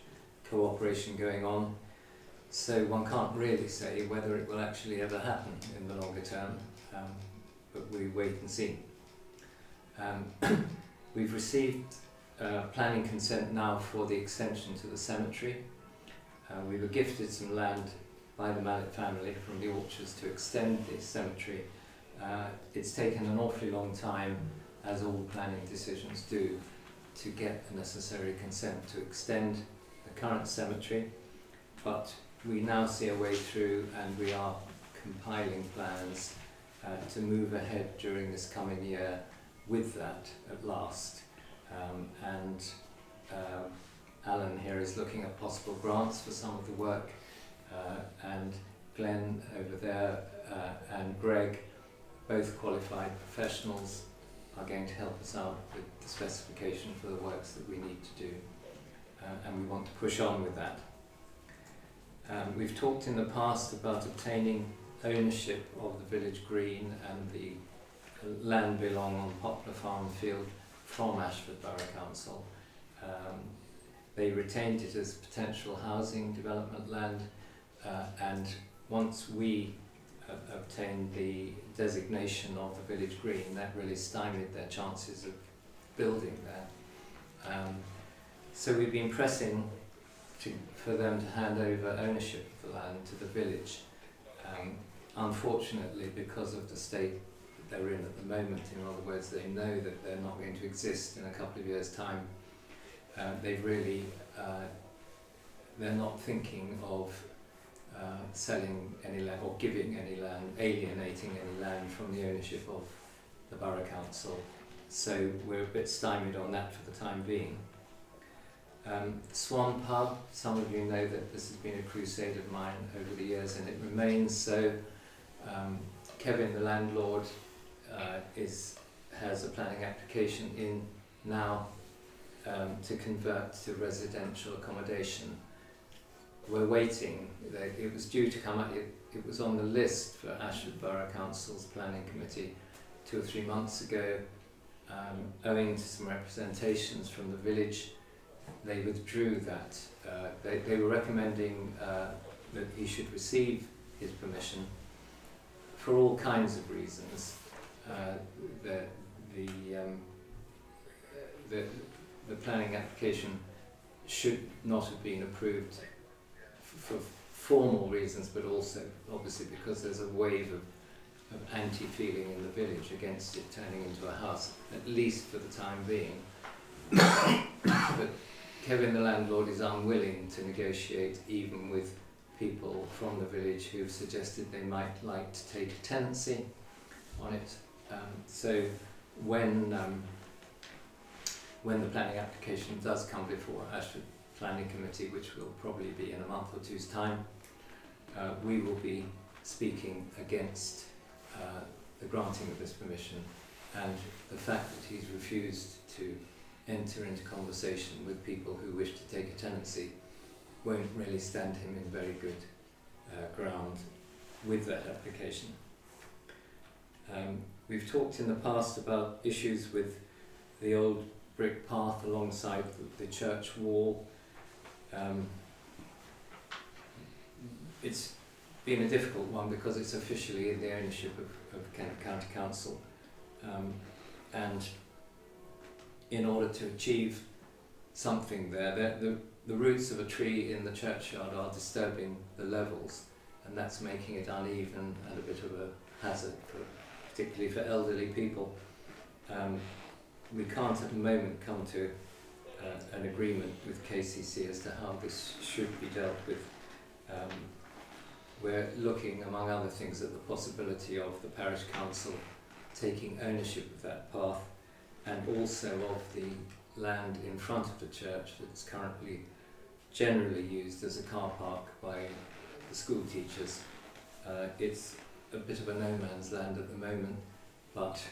cooperation going on. So one can't really say whether it will actually ever happen in the longer term, but we wait and see. We've received planning consent now for the extension to the cemetery. We were gifted some land by the Mallet family from the Orchards to extend the cemetery. It's taken an awfully long time, as all planning decisions do, to get the necessary consent to extend the current cemetery, but we now see a way through, and we are compiling plans to move ahead during this coming year with that at last. Alan here is looking at possible grants for some of the work, and Glenn over there and Greg both qualified professionals are going to help us out with the specification for the works that we need to do, and we want to push on with that. We've talked in the past about obtaining ownership of the village green and the land belonging on Poplar Farm Field from Ashford Borough Council. They retained it as potential housing development land, and once we obtained the designation of the village green, that really stymied their chances of building there. So we've been pressing for them to hand over ownership of the land to the village. Unfortunately, because of the state that they're in at the moment, in other words, they know that they're not going to exist in a couple of years' time, they've really, they're not thinking of selling any land or giving any land, alienating any land from the ownership of the Borough Council. So we're a bit stymied on that for the time being. Swan Pub, some of you know that this has been a crusade of mine over the years, and it remains so. Kevin, the landlord, has a planning application in now to convert to residential accommodation. We're waiting. It was due to come out. It was on the list for Ashford Borough Council's planning committee 2 or 3 months ago. Owing to some representations from the village, they withdrew that. They were recommending that he should receive his permission for all kinds of reasons. The planning application should not have been approved for formal reasons, but also obviously because there's a wave of anti-feeling in the village against it turning into a house, at least for the time being. But Kevin, the landlord, is unwilling to negotiate even with people from the village who've suggested they might like to take a tenancy on it. So when the planning application does come before Ashford Planning Committee, which will probably be in a month or two's time, we will be speaking against the granting of this permission, and the fact that he's refused to enter into conversation with people who wish to take a tenancy won't really stand him in very good ground with that application. We've talked in the past about issues with the old brick path alongside the church wall. It's been a difficult one because it's officially in the ownership of Kent County Council, and in order to achieve something there, the roots of a tree in the churchyard are disturbing the levels, and that's making it uneven and a bit of a hazard, particularly for elderly people. We can't at the moment come to an agreement with KCC as to how this should be dealt with. We're looking, among other things, at the possibility of the parish council taking ownership of that path, and also of the land in front of the church that's currently generally used as a car park by the school teachers. It's a bit of a no man's land at the moment, but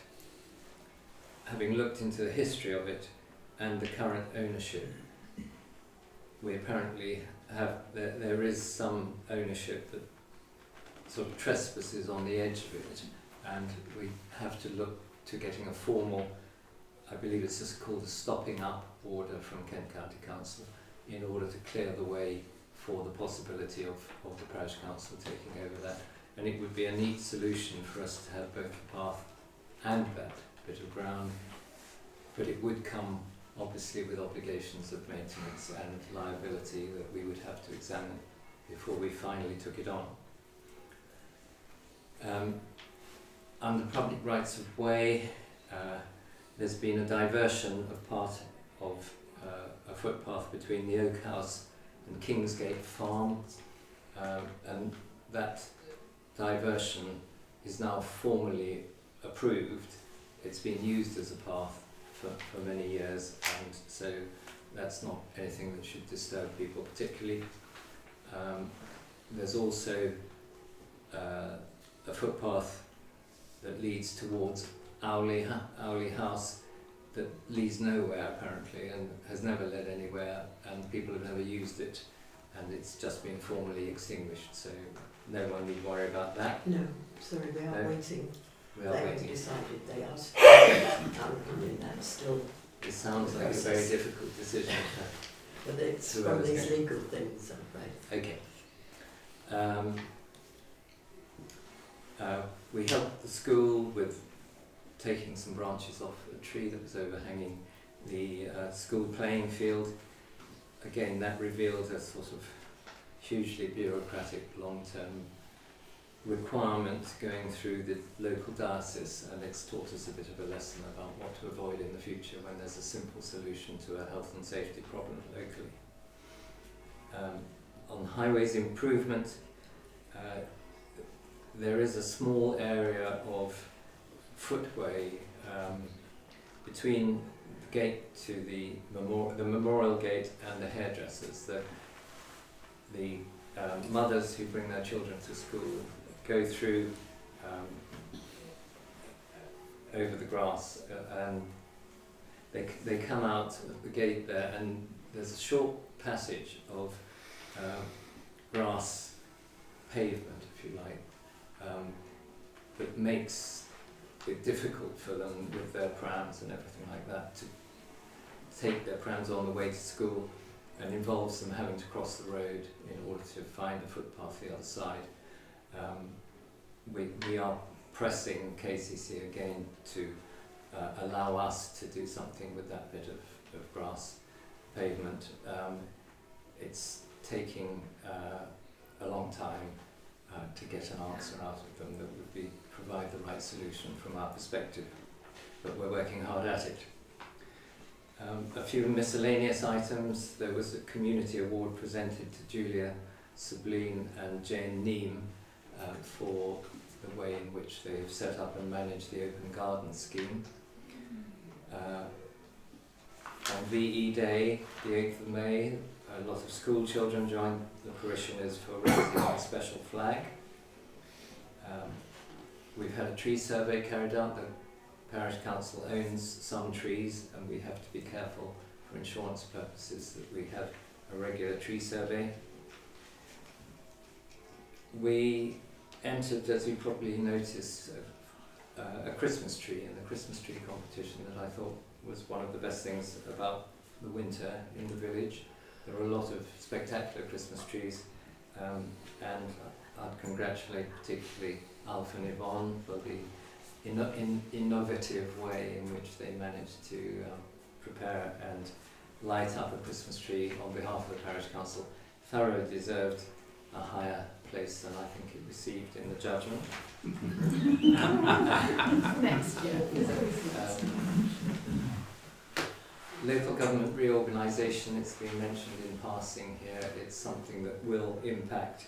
having looked into the history of it and the current ownership, we apparently have, there is some ownership that sort of trespasses on the edge of it, and we have to look to getting a formal, I believe it's just called a stopping up order from Kent County Council, in order to clear the way for the possibility of the parish council taking over that. And it would be a neat solution for us to have both the path and that bit of ground, but it would come obviously with obligations of maintenance and liability that we would have to examine before we finally took it on. Under public rights of way, there's been a diversion of part of a footpath between the Oak House and Kingsgate Farm, and that diversion is now formally approved. It's been used as a path for many years, and so that's not anything that should disturb people particularly. There's also a footpath that leads towards Owley House that leads nowhere apparently and has never led anywhere, and people have never used it, and it's just been formally extinguished, so no one need worry about that. No, sorry, we are No. waiting. We are They haven't waiting. decided they are still, that's still, It sounds like a very difficult decision. but it's Who one of else these can- legal things, I'm afraid. Okay. We helped the school with taking some branches off a tree that was overhanging the school playing field. Again, that revealed a sort of hugely bureaucratic long-term requirement going through the local diocese, and it's taught us a bit of a lesson about what to avoid in the future when there's a simple solution to a health and safety problem locally. On highways improvement, there is a small area of footway between the gate to the memorial gate and the hairdressers. The mothers who bring their children to school go through over the grass and they come out of the gate there, and there's a short passage of grass pavement, if you like, that makes it difficult for them with their prams and everything like that to take their prams on the way to school, and involves them having to cross the road in order to find a footpath the other side. We are pressing KCC again to allow us to do something with that bit of grass pavement. It's taking a long time to get an answer out of them that would provide the right solution from our perspective, but we're working hard at it. A few miscellaneous items. There was a community award presented to Julia Sableen and Jane Neem for the way in which they've set up and managed the Open Garden Scheme. On VE Day, the 8th of May, a lot of school children joined the parishioners for raising a special flag. We've had a tree survey carried out. The Parish Council owns some trees, and we have to be careful for insurance purposes that we have a regular tree survey. We entered, as you probably noticed, a Christmas tree in the Christmas tree competition that I thought was one of the best things about the winter in the village. There were a lot of spectacular Christmas trees, and I'd congratulate particularly Alf and Yvonne for the innovative way in which they managed to prepare and light up a Christmas tree on behalf of the Parish Council. Thoroughly deserved a higher place than I think it received in the judgment. Next year. Local government reorganisation, it's been mentioned in passing here. It's something that will impact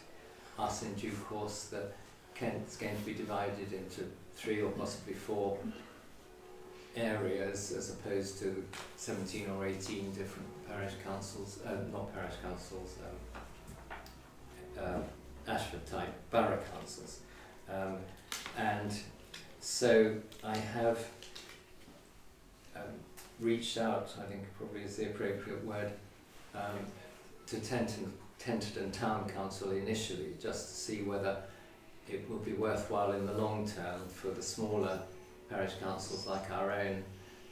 us in due course. That Kent's going to be divided into 3 or possibly 4 areas as opposed to 17 or 18 different parish councils, not parish councils, Ashford type borough councils. And so I have reached out, I think probably is the appropriate word, to Tenterden Town Council initially, just to see whether it will be worthwhile in the long term for the smaller parish councils like our own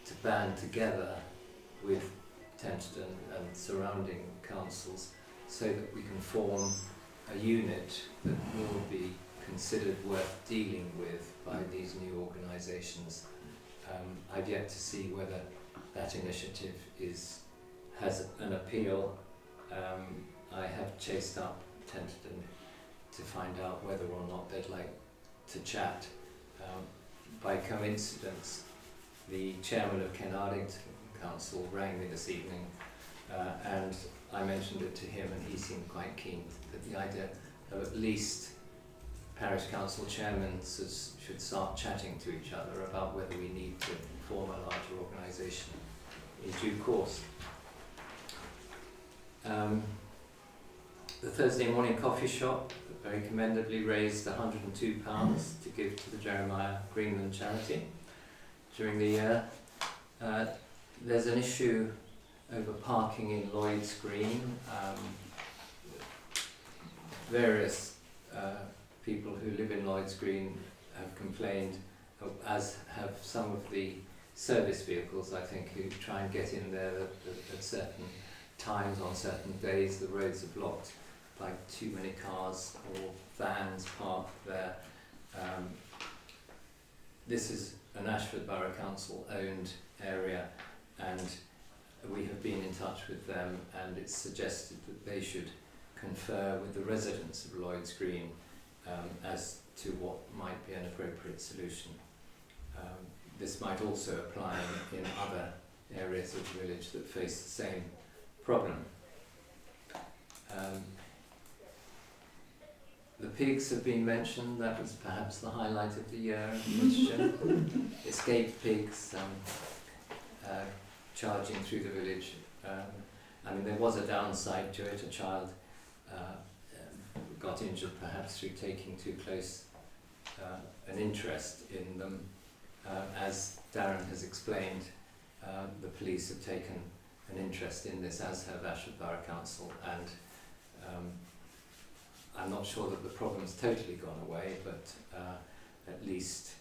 to band together with Tenterden and surrounding councils so that we can form a unit that will be considered worth dealing with by these new organisations. I've yet to see whether that initiative has an appeal. I have chased up Tenterden to find out whether or not they'd like to chat. By coincidence, the chairman of Ken Ardington Council rang me this evening, and I mentioned it to him, and he seemed quite keen that the idea of at least parish council chairmen should start chatting to each other about whether we need to form a larger organisation in due course. The Thursday morning coffee shop, very commendably raised £102 to give to the Jeremiah Greenland charity during the year. There's an issue over parking in Lloyd's Green. Various people who live in Lloyd's Green have complained, as have some of the service vehicles, I think, who try and get in there at certain times on certain days. The roads are blocked by too many cars or vans parked there. This is an Ashford Borough Council owned area, and we have been in touch with them, and it's suggested that they should confer with the residents of Lloyd's Green as to what might be an appropriate solution. This might also apply in other areas of the village that face the same problem. The pigs have been mentioned. That was perhaps the highlight of the year in Wittersham. Escaped pigs charging through the village. I mean, there was a downside to it. A child got injured perhaps through taking too close an interest in them. As Darren has explained, the police have taken an interest in this, as have Ashford Borough Council, and I'm not sure that the problem's totally gone away, but at least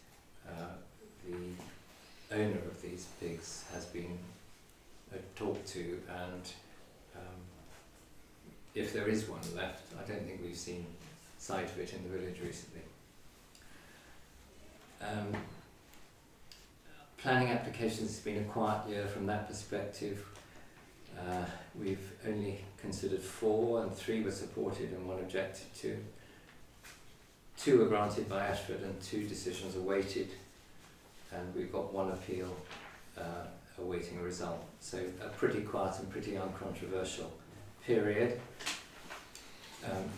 the owner of these pigs has been talked to, and if there is one left, I don't think we've seen sight of it in the village recently. Planning applications has been a quiet year from that perspective. We've only considered 4, and 3 were supported and 1 objected to. 2 were granted by Ashford and 2 decisions awaited, and we've got 1 appeal awaiting a result. So a pretty quiet and pretty uncontroversial period.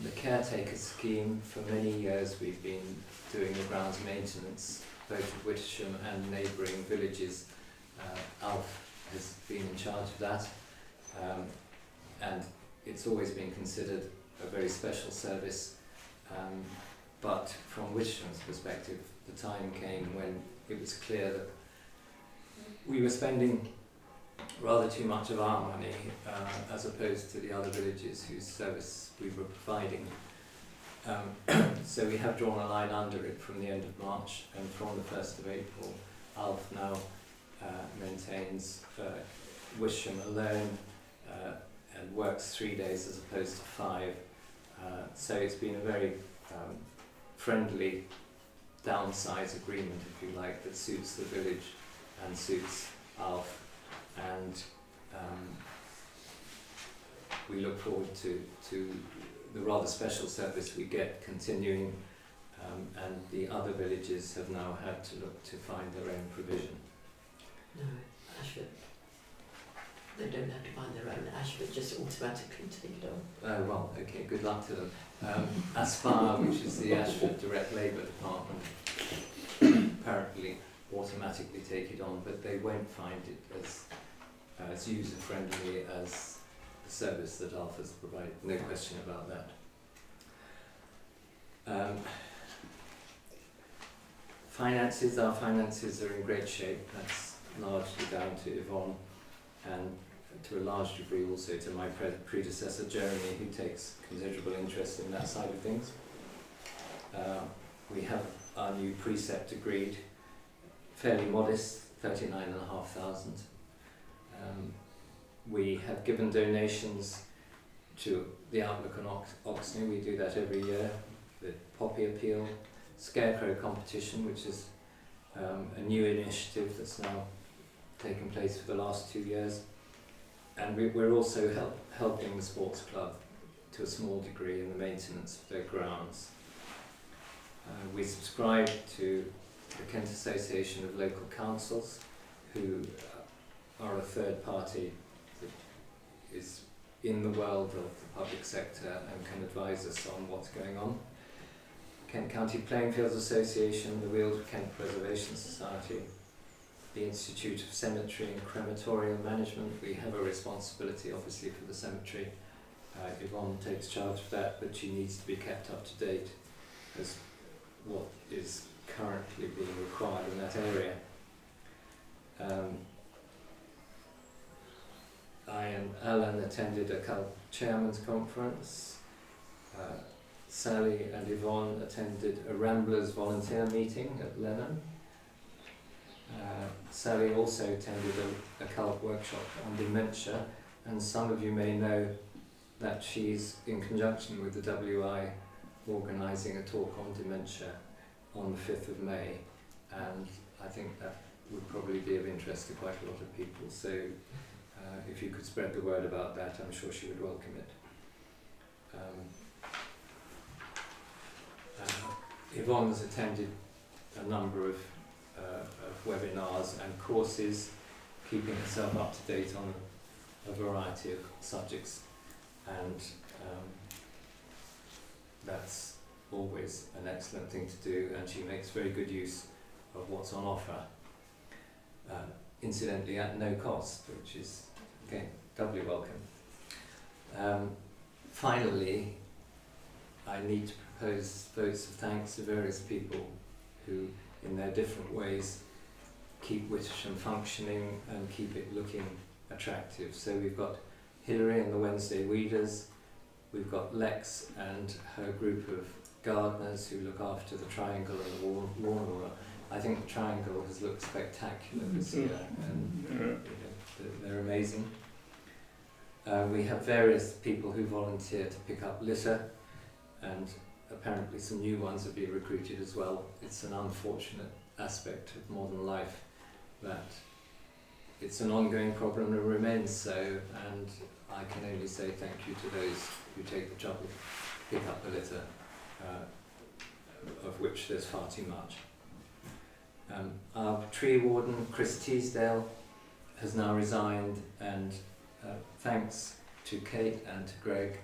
The caretaker scheme, for many years we've been doing the grounds maintenance, both of Wittersham and neighbouring villages. Alf has been in charge of that, and it's always been considered a very special service, but from Wittersham's perspective, the time came when it was clear that we were spending rather too much of our money as opposed to the other villages whose service we were providing. So we have drawn a line under it from the end of March, and from the 1st of April, Alf now maintains Wittersham alone and works 3 days as opposed to 5. So it's been a very friendly downsize agreement, if you like, that suits the village and suits Alf, and we look forward to the rather special service we get continuing, and the other villages have now had to look to find their own provision. No, Ashford, they don't have to find their own. Ashford just automatically take it on. Oh, well, okay, good luck to them. Aspire, which is the Ashford Direct Labour Department, apparently automatically take it on, but they won't find it as user-friendly as the service that Alf has provided. No question about that. Finances, our finances are in great shape. That's largely down to Yvonne, and to a large degree also to my predecessor Jeremy, who takes considerable interest in that side of things. We have our new precept agreed, fairly modest, 39,500. We have given donations to the Outlook on Oxney. We do that every year. The Poppy Appeal, Scarecrow Competition, which is a new initiative that's now taken place for the last 2 years. And we're also helping the sports club to a small degree in the maintenance of their grounds. We subscribe to the Kent Association of Local Councils, who are a third party that is in the world of the public sector and can advise us on what's going on. Kent County Playing Fields Association, the Weald of Kent Preservation Society, the Institute of Cemetery and Crematorial Management. We have a responsibility obviously for the cemetery, Yvonne takes charge of that, but she needs to be kept up to date as what is currently being required in that area. I and Alan attended a chairman's conference. Sally and Yvonne attended a Ramblers volunteer meeting at Lenham. Sally also attended a cult workshop on dementia, and some of you may know that she's in conjunction with the WI organising a talk on dementia on the 5th of May, and I think that would probably be of interest to quite a lot of people. So if you could spread the word about that, I'm sure she would welcome it. Yvonne has attended a number of webinars and courses, keeping herself up to date on a variety of subjects, and that's always an excellent thing to do, and she makes very good use of what's on offer, incidentally at no cost, which is, again, doubly welcome. Finally, I need to propose votes of thanks to various people who, in their different ways, keep Wittersham functioning and keep it looking attractive. So we've got Hilary and the Wednesday Weeders, we've got Lex and her group of gardeners who look after the triangle and the lawn order. I think the triangle has looked spectacular this year, and you know, they're amazing. We have various people who volunteer to pick up litter, and apparently some new ones have been recruited as well. It's an unfortunate aspect of modern life that it's an ongoing problem and remains so, and I can only say thank you to those who take the trouble to pick up the litter, of which there's far too much. Our tree warden, Chris Teasdale, has now resigned, and thanks to Kate and to Greg,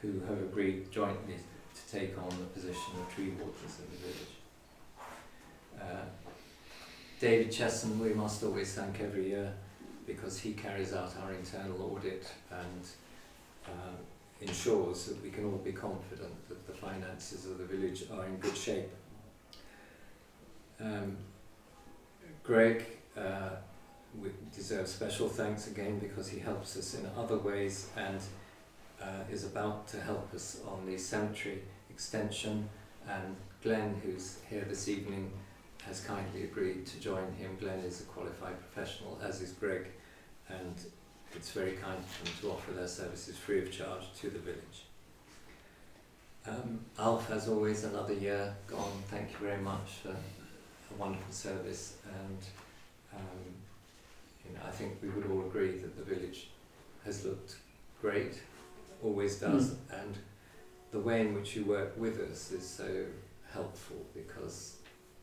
who have agreed jointly to take on the position of tree wardens in the village. David Chesson we must always thank every year, because he carries out our internal audit and ensures that we can all be confident that the finances of the village are in good shape. Greg deserves special thanks again, because he helps us in other ways and is about to help us on the cemetery extension, and Glenn, who's here this evening, has kindly agreed to join him. Glenn is a qualified professional, as is Greg, and it's very kind of them to offer their services free of charge to the village. Alf, as always, another year gone. Thank you very much for a wonderful service, and you know, I think we would all agree that the village has looked great, always does, and the way in which you work with us is so helpful, because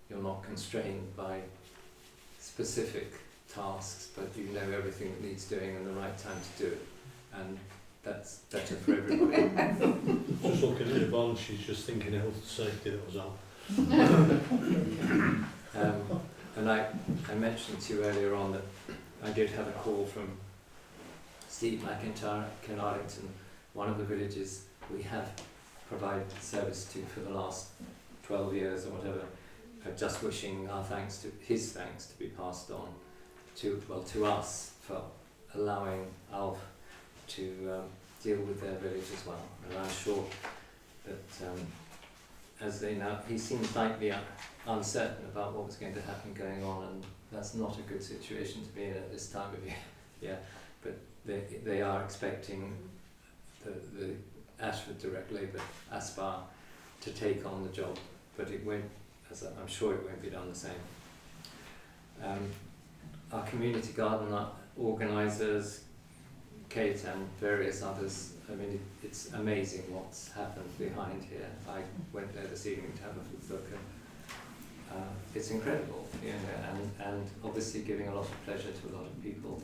you're not constrained by specific tasks, but you know everything that needs doing and the right time to do it, and that's better for everybody. Just looking at Yvonne, she's just thinking health and safety, that was all. And I mentioned to you earlier on that I did have a call from Steve McIntyre, Kenardington, one of the villages we have provided service to for the last 12 years or whatever, just wishing our thanks to his thanks to be passed on to us for allowing Alf to deal with their village as well. And I'm sure that as they now, he seems slightly uncertain about what was going to happen going on, and that's not a good situation to be in at this time of year. Yeah, but they are expecting the Ashford Direct Labour, ASPAR, to take on the job, but it won't, as I'm sure it won't be done the same. Our community garden organisers, Kate and various others, I mean, it's amazing what's happened behind here. I went there this evening to have a look, and it's incredible, you know, and obviously giving a lot of pleasure to a lot of people,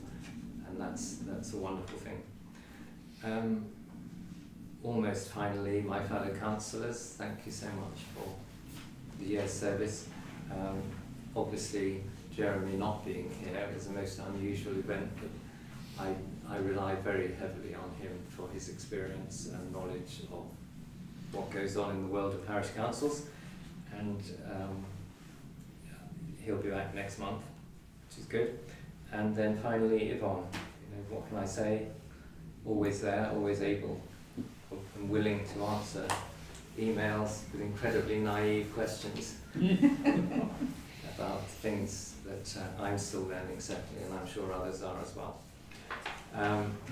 and that's a wonderful thing. Almost finally, my fellow councillors, thank you so much for the year's service. Obviously, Jeremy not being here is a most unusual event, but I rely very heavily on him for his experience and knowledge of what goes on in the world of parish councils, and he'll be back next month, which is good. And then finally Yvonne, what can I say? Always there, always able and willing to answer emails with incredibly naive questions about things that I'm still learning, certainly, and I'm sure others are as well.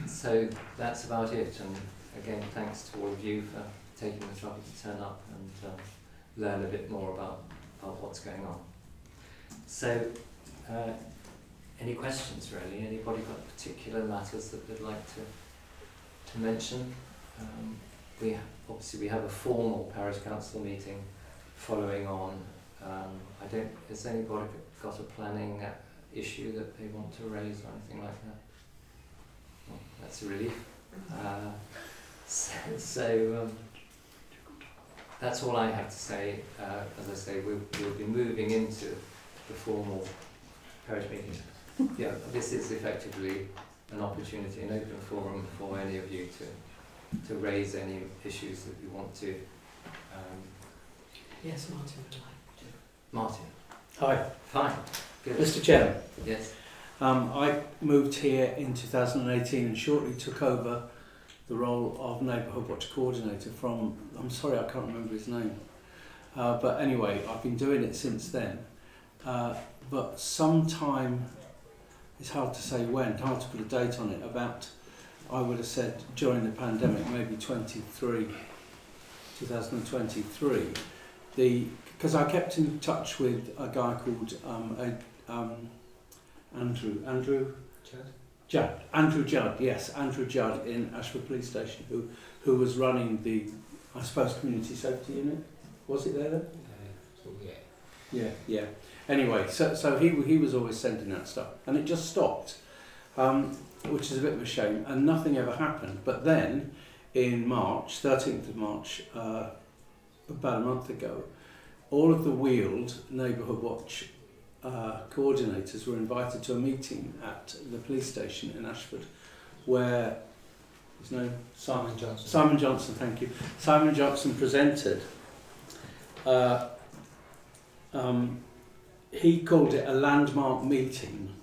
So that's about it, and again, thanks to all of you for taking the trouble to turn up and learn a bit more about what's going on. So, any questions really? Anybody got particular matters that they'd like to mention? Obviously we have a formal parish council meeting following on. Has anybody got a planning issue that they want to raise or anything like that? Well, that's a relief. That's all I have to say. As I say, we'll be moving into the formal parish meeting. Yeah, this is effectively an opportunity, an open forum for any of you to raise any issues that you want to. Yes, Martin would like to. Martin. Hi. Fine. Good. Mr. Chairman. Yes. I moved here in 2018 and shortly took over the role of Neighbourhood Watch Coordinator from, I'm sorry I can't remember his name, but anyway I've been doing it since then, but sometime, it's hard to say when, hard to put a date on it, about, I would have said during the pandemic, maybe 2023, because I kept in touch with a guy called Andrew Judd in Ashford Police Station, who was running the, I suppose, community safety unit. Was it there then? Yeah. Anyway, so he was always sending that stuff, and it just stopped, which is a bit of a shame, and nothing ever happened. But then, in March, 13th of March, about a month ago, all of the wheeled Neighbourhood Watch coordinators were invited to a meeting at the police station in Ashford, where his name Simon Johnson, thank you. Simon Johnson presented. He called it a landmark meeting,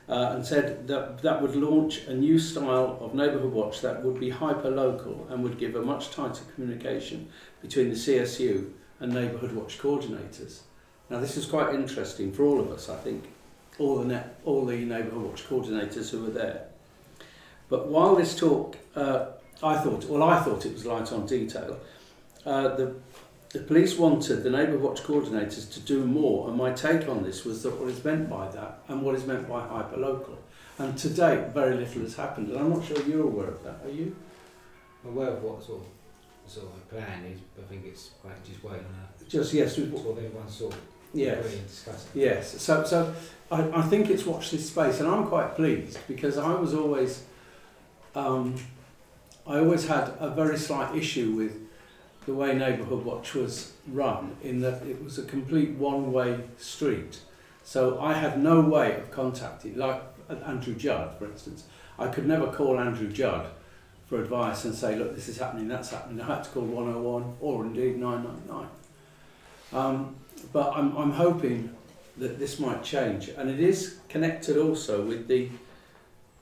and said that would launch a new style of neighbourhood watch that would be hyper local and would give a much tighter communication between the CSU and neighbourhood watch coordinators. Now this is quite interesting for all of us, I think, all the neighbourhood watch coordinators who were there. But while this talk, I thought it was light on detail. The police wanted the neighbourhood watch coordinators to do more, and my take on this was that what is meant by that and what is meant by hyper-local. And to date, very little has happened, and I'm not sure you're aware of that, are you? I'm aware of what sort of a plan is, but I think it's quite just waiting on that. Just, yes. Sort of everyone sort of yes. agree and discuss it. Yes, so I think it's watch this space, and I'm quite pleased because I was always, I always had a very slight issue with the way Neighbourhood Watch was run, in that it was a complete one-way street. So I had no way of contacting, like Andrew Judd, for instance. I could never call Andrew Judd for advice and say, look, this is happening, that's happening. I had to call 101 or indeed 999. But I'm hoping that this might change. And it is connected also with the,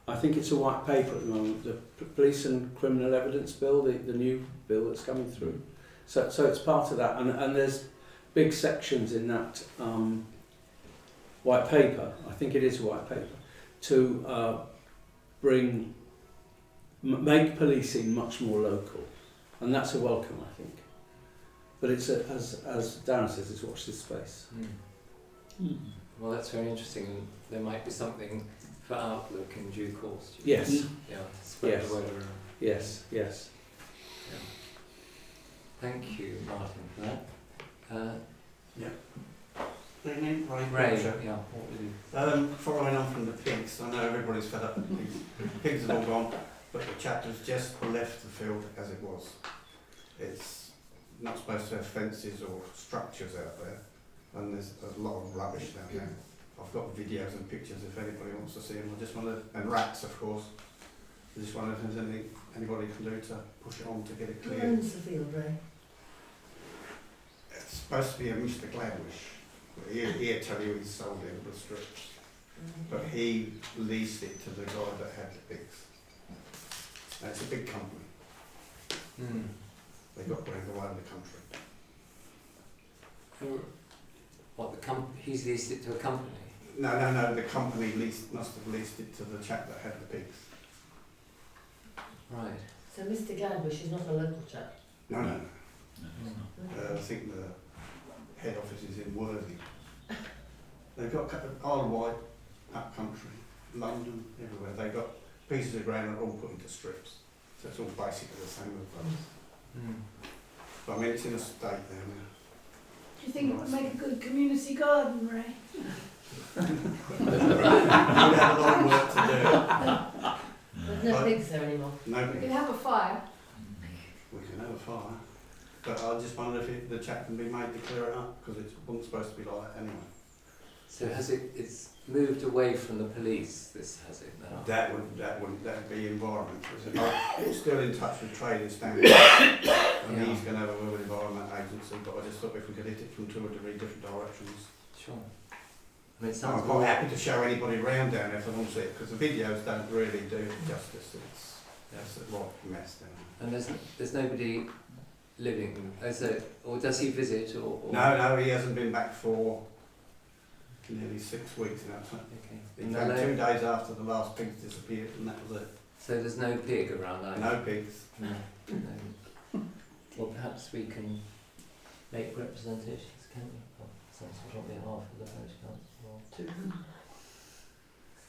I think it's a white paper at the moment, the Police and Criminal Evidence Bill, the new bill that's coming through. So it's part of that, and there's big sections in that white paper, I think it is a white paper, to make policing much more local, and that's a welcome, I think. But it's, as Darren says, it's watch this space. Well, that's very interesting. There might be something for Outlook in due course. Yes. Yeah, spread the word around. Yes. Yeah. Thank you, Martin, for that. Ray, yeah, what would you... Following on from the pigs, I know everybody's fed up with pigs. The pigs have all gone, but the chapter's just left the field as it was. It's not supposed to have fences or structures out there, and there's a lot of rubbish down there. I've got videos and pictures if anybody wants to see them. I just wonder, and rats of course. I just wonder if there's anything anybody can do to push it on to get it Who cleared. owns the field, Ray? It's supposed to be a Mr. Gladwish. He'll tell you he's sold it with strips. But he leased it to the guy that had the pigs. And it's a big company. They've got where they in the country. What, he's leased it to a company? No, the company must have leased it to the chap that had the pigs. Right. So Mr. Gladwish is not a local chap? No. No, it's not. I think the head office is in Worthing. They've got Isle of Wight, up country, London, everywhere. They've got pieces of ground that are all put into strips. So it's all basically the same with those. But I mean, it's in a state there now. Do you think it would make a good community garden, Ray? You'd have a lot of work to There's no pigs there anymore. do. No We pigs. can have a fire. We can have a fire. But I just wonder if the chap can be made to clear it up, because it wasn't supposed to be like that anyway. So it's moved away from the police, this has it now? That would be environment. I'm still in touch with trading standards, and he's going to have a word with Environment Agency, but I just thought if we could hit it from 2 or 3 different directions. Sure. I mean, it I'm sounds quite happy to show anybody around down there if they want to see it, because the videos don't really do it justice. It's a right mess down there. And there's nobody living, or does he visit, or? No, he hasn't been back for nearly 6 weeks now. Okay. He came 2 days after the last pigs disappeared, and that was it. So there's no pig around either? No pigs. No. Well, perhaps we can make representations, can we? Some sort on behalf of the Parish Council. To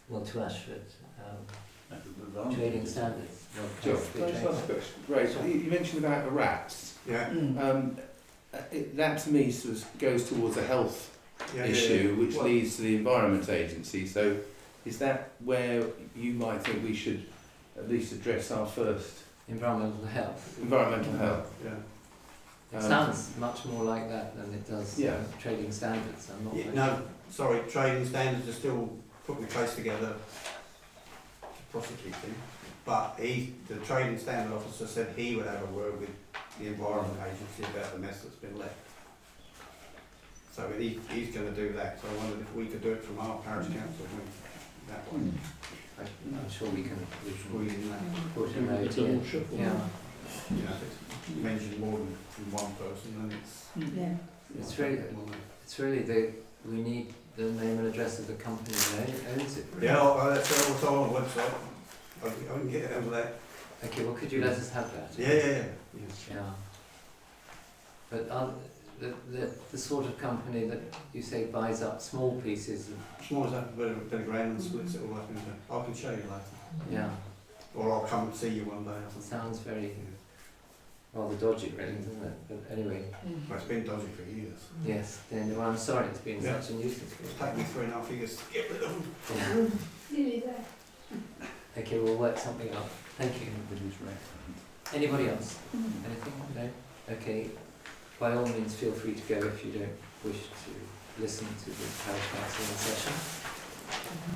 Well, to Ashford. Trading standards. Can I just ask a question? Right, so you mentioned about the rats. Yeah. That to me sort of goes towards a health issue, which leads to the Environment Agency. So is that where you might think we should at least address our first environmental health? Environmental health. Yeah. It sounds much more like that than it does trading standards. I'm not No, sorry, trading standards are still putting the case together to prosecute him. But the trading standard officer said he would have a word with the Environment Agency about the mess that's been left. So he's going to do that. So I wondered if we could do it from our parish council that way. I'm sure we can squeeze in that. put a note in. Yeah. You know, if it's mentioned more than from one person, then It's really we need the name and address of the company that owns it. Really. Yeah, that's also on the website. I can get it over there. Okay, well, could you let us have that? Yeah. But the sort of company that you say buys up small pieces Small as that, a bit of ground and splits it all up into. I can show you later. Yeah. Or I'll come and see you one day. It sounds very rather dodgy, really, doesn't it? But anyway. Well, it's been dodgy for years. Yes. Then well, I'm sorry it's been such a nuisance. It's taken me 3.5 years to get rid of them. Nearly there. Okay, we'll work something out. Thank you. Anybody else? Anything? No? Okay. By all means, feel free to go if you don't wish to listen to the Parish Council in session.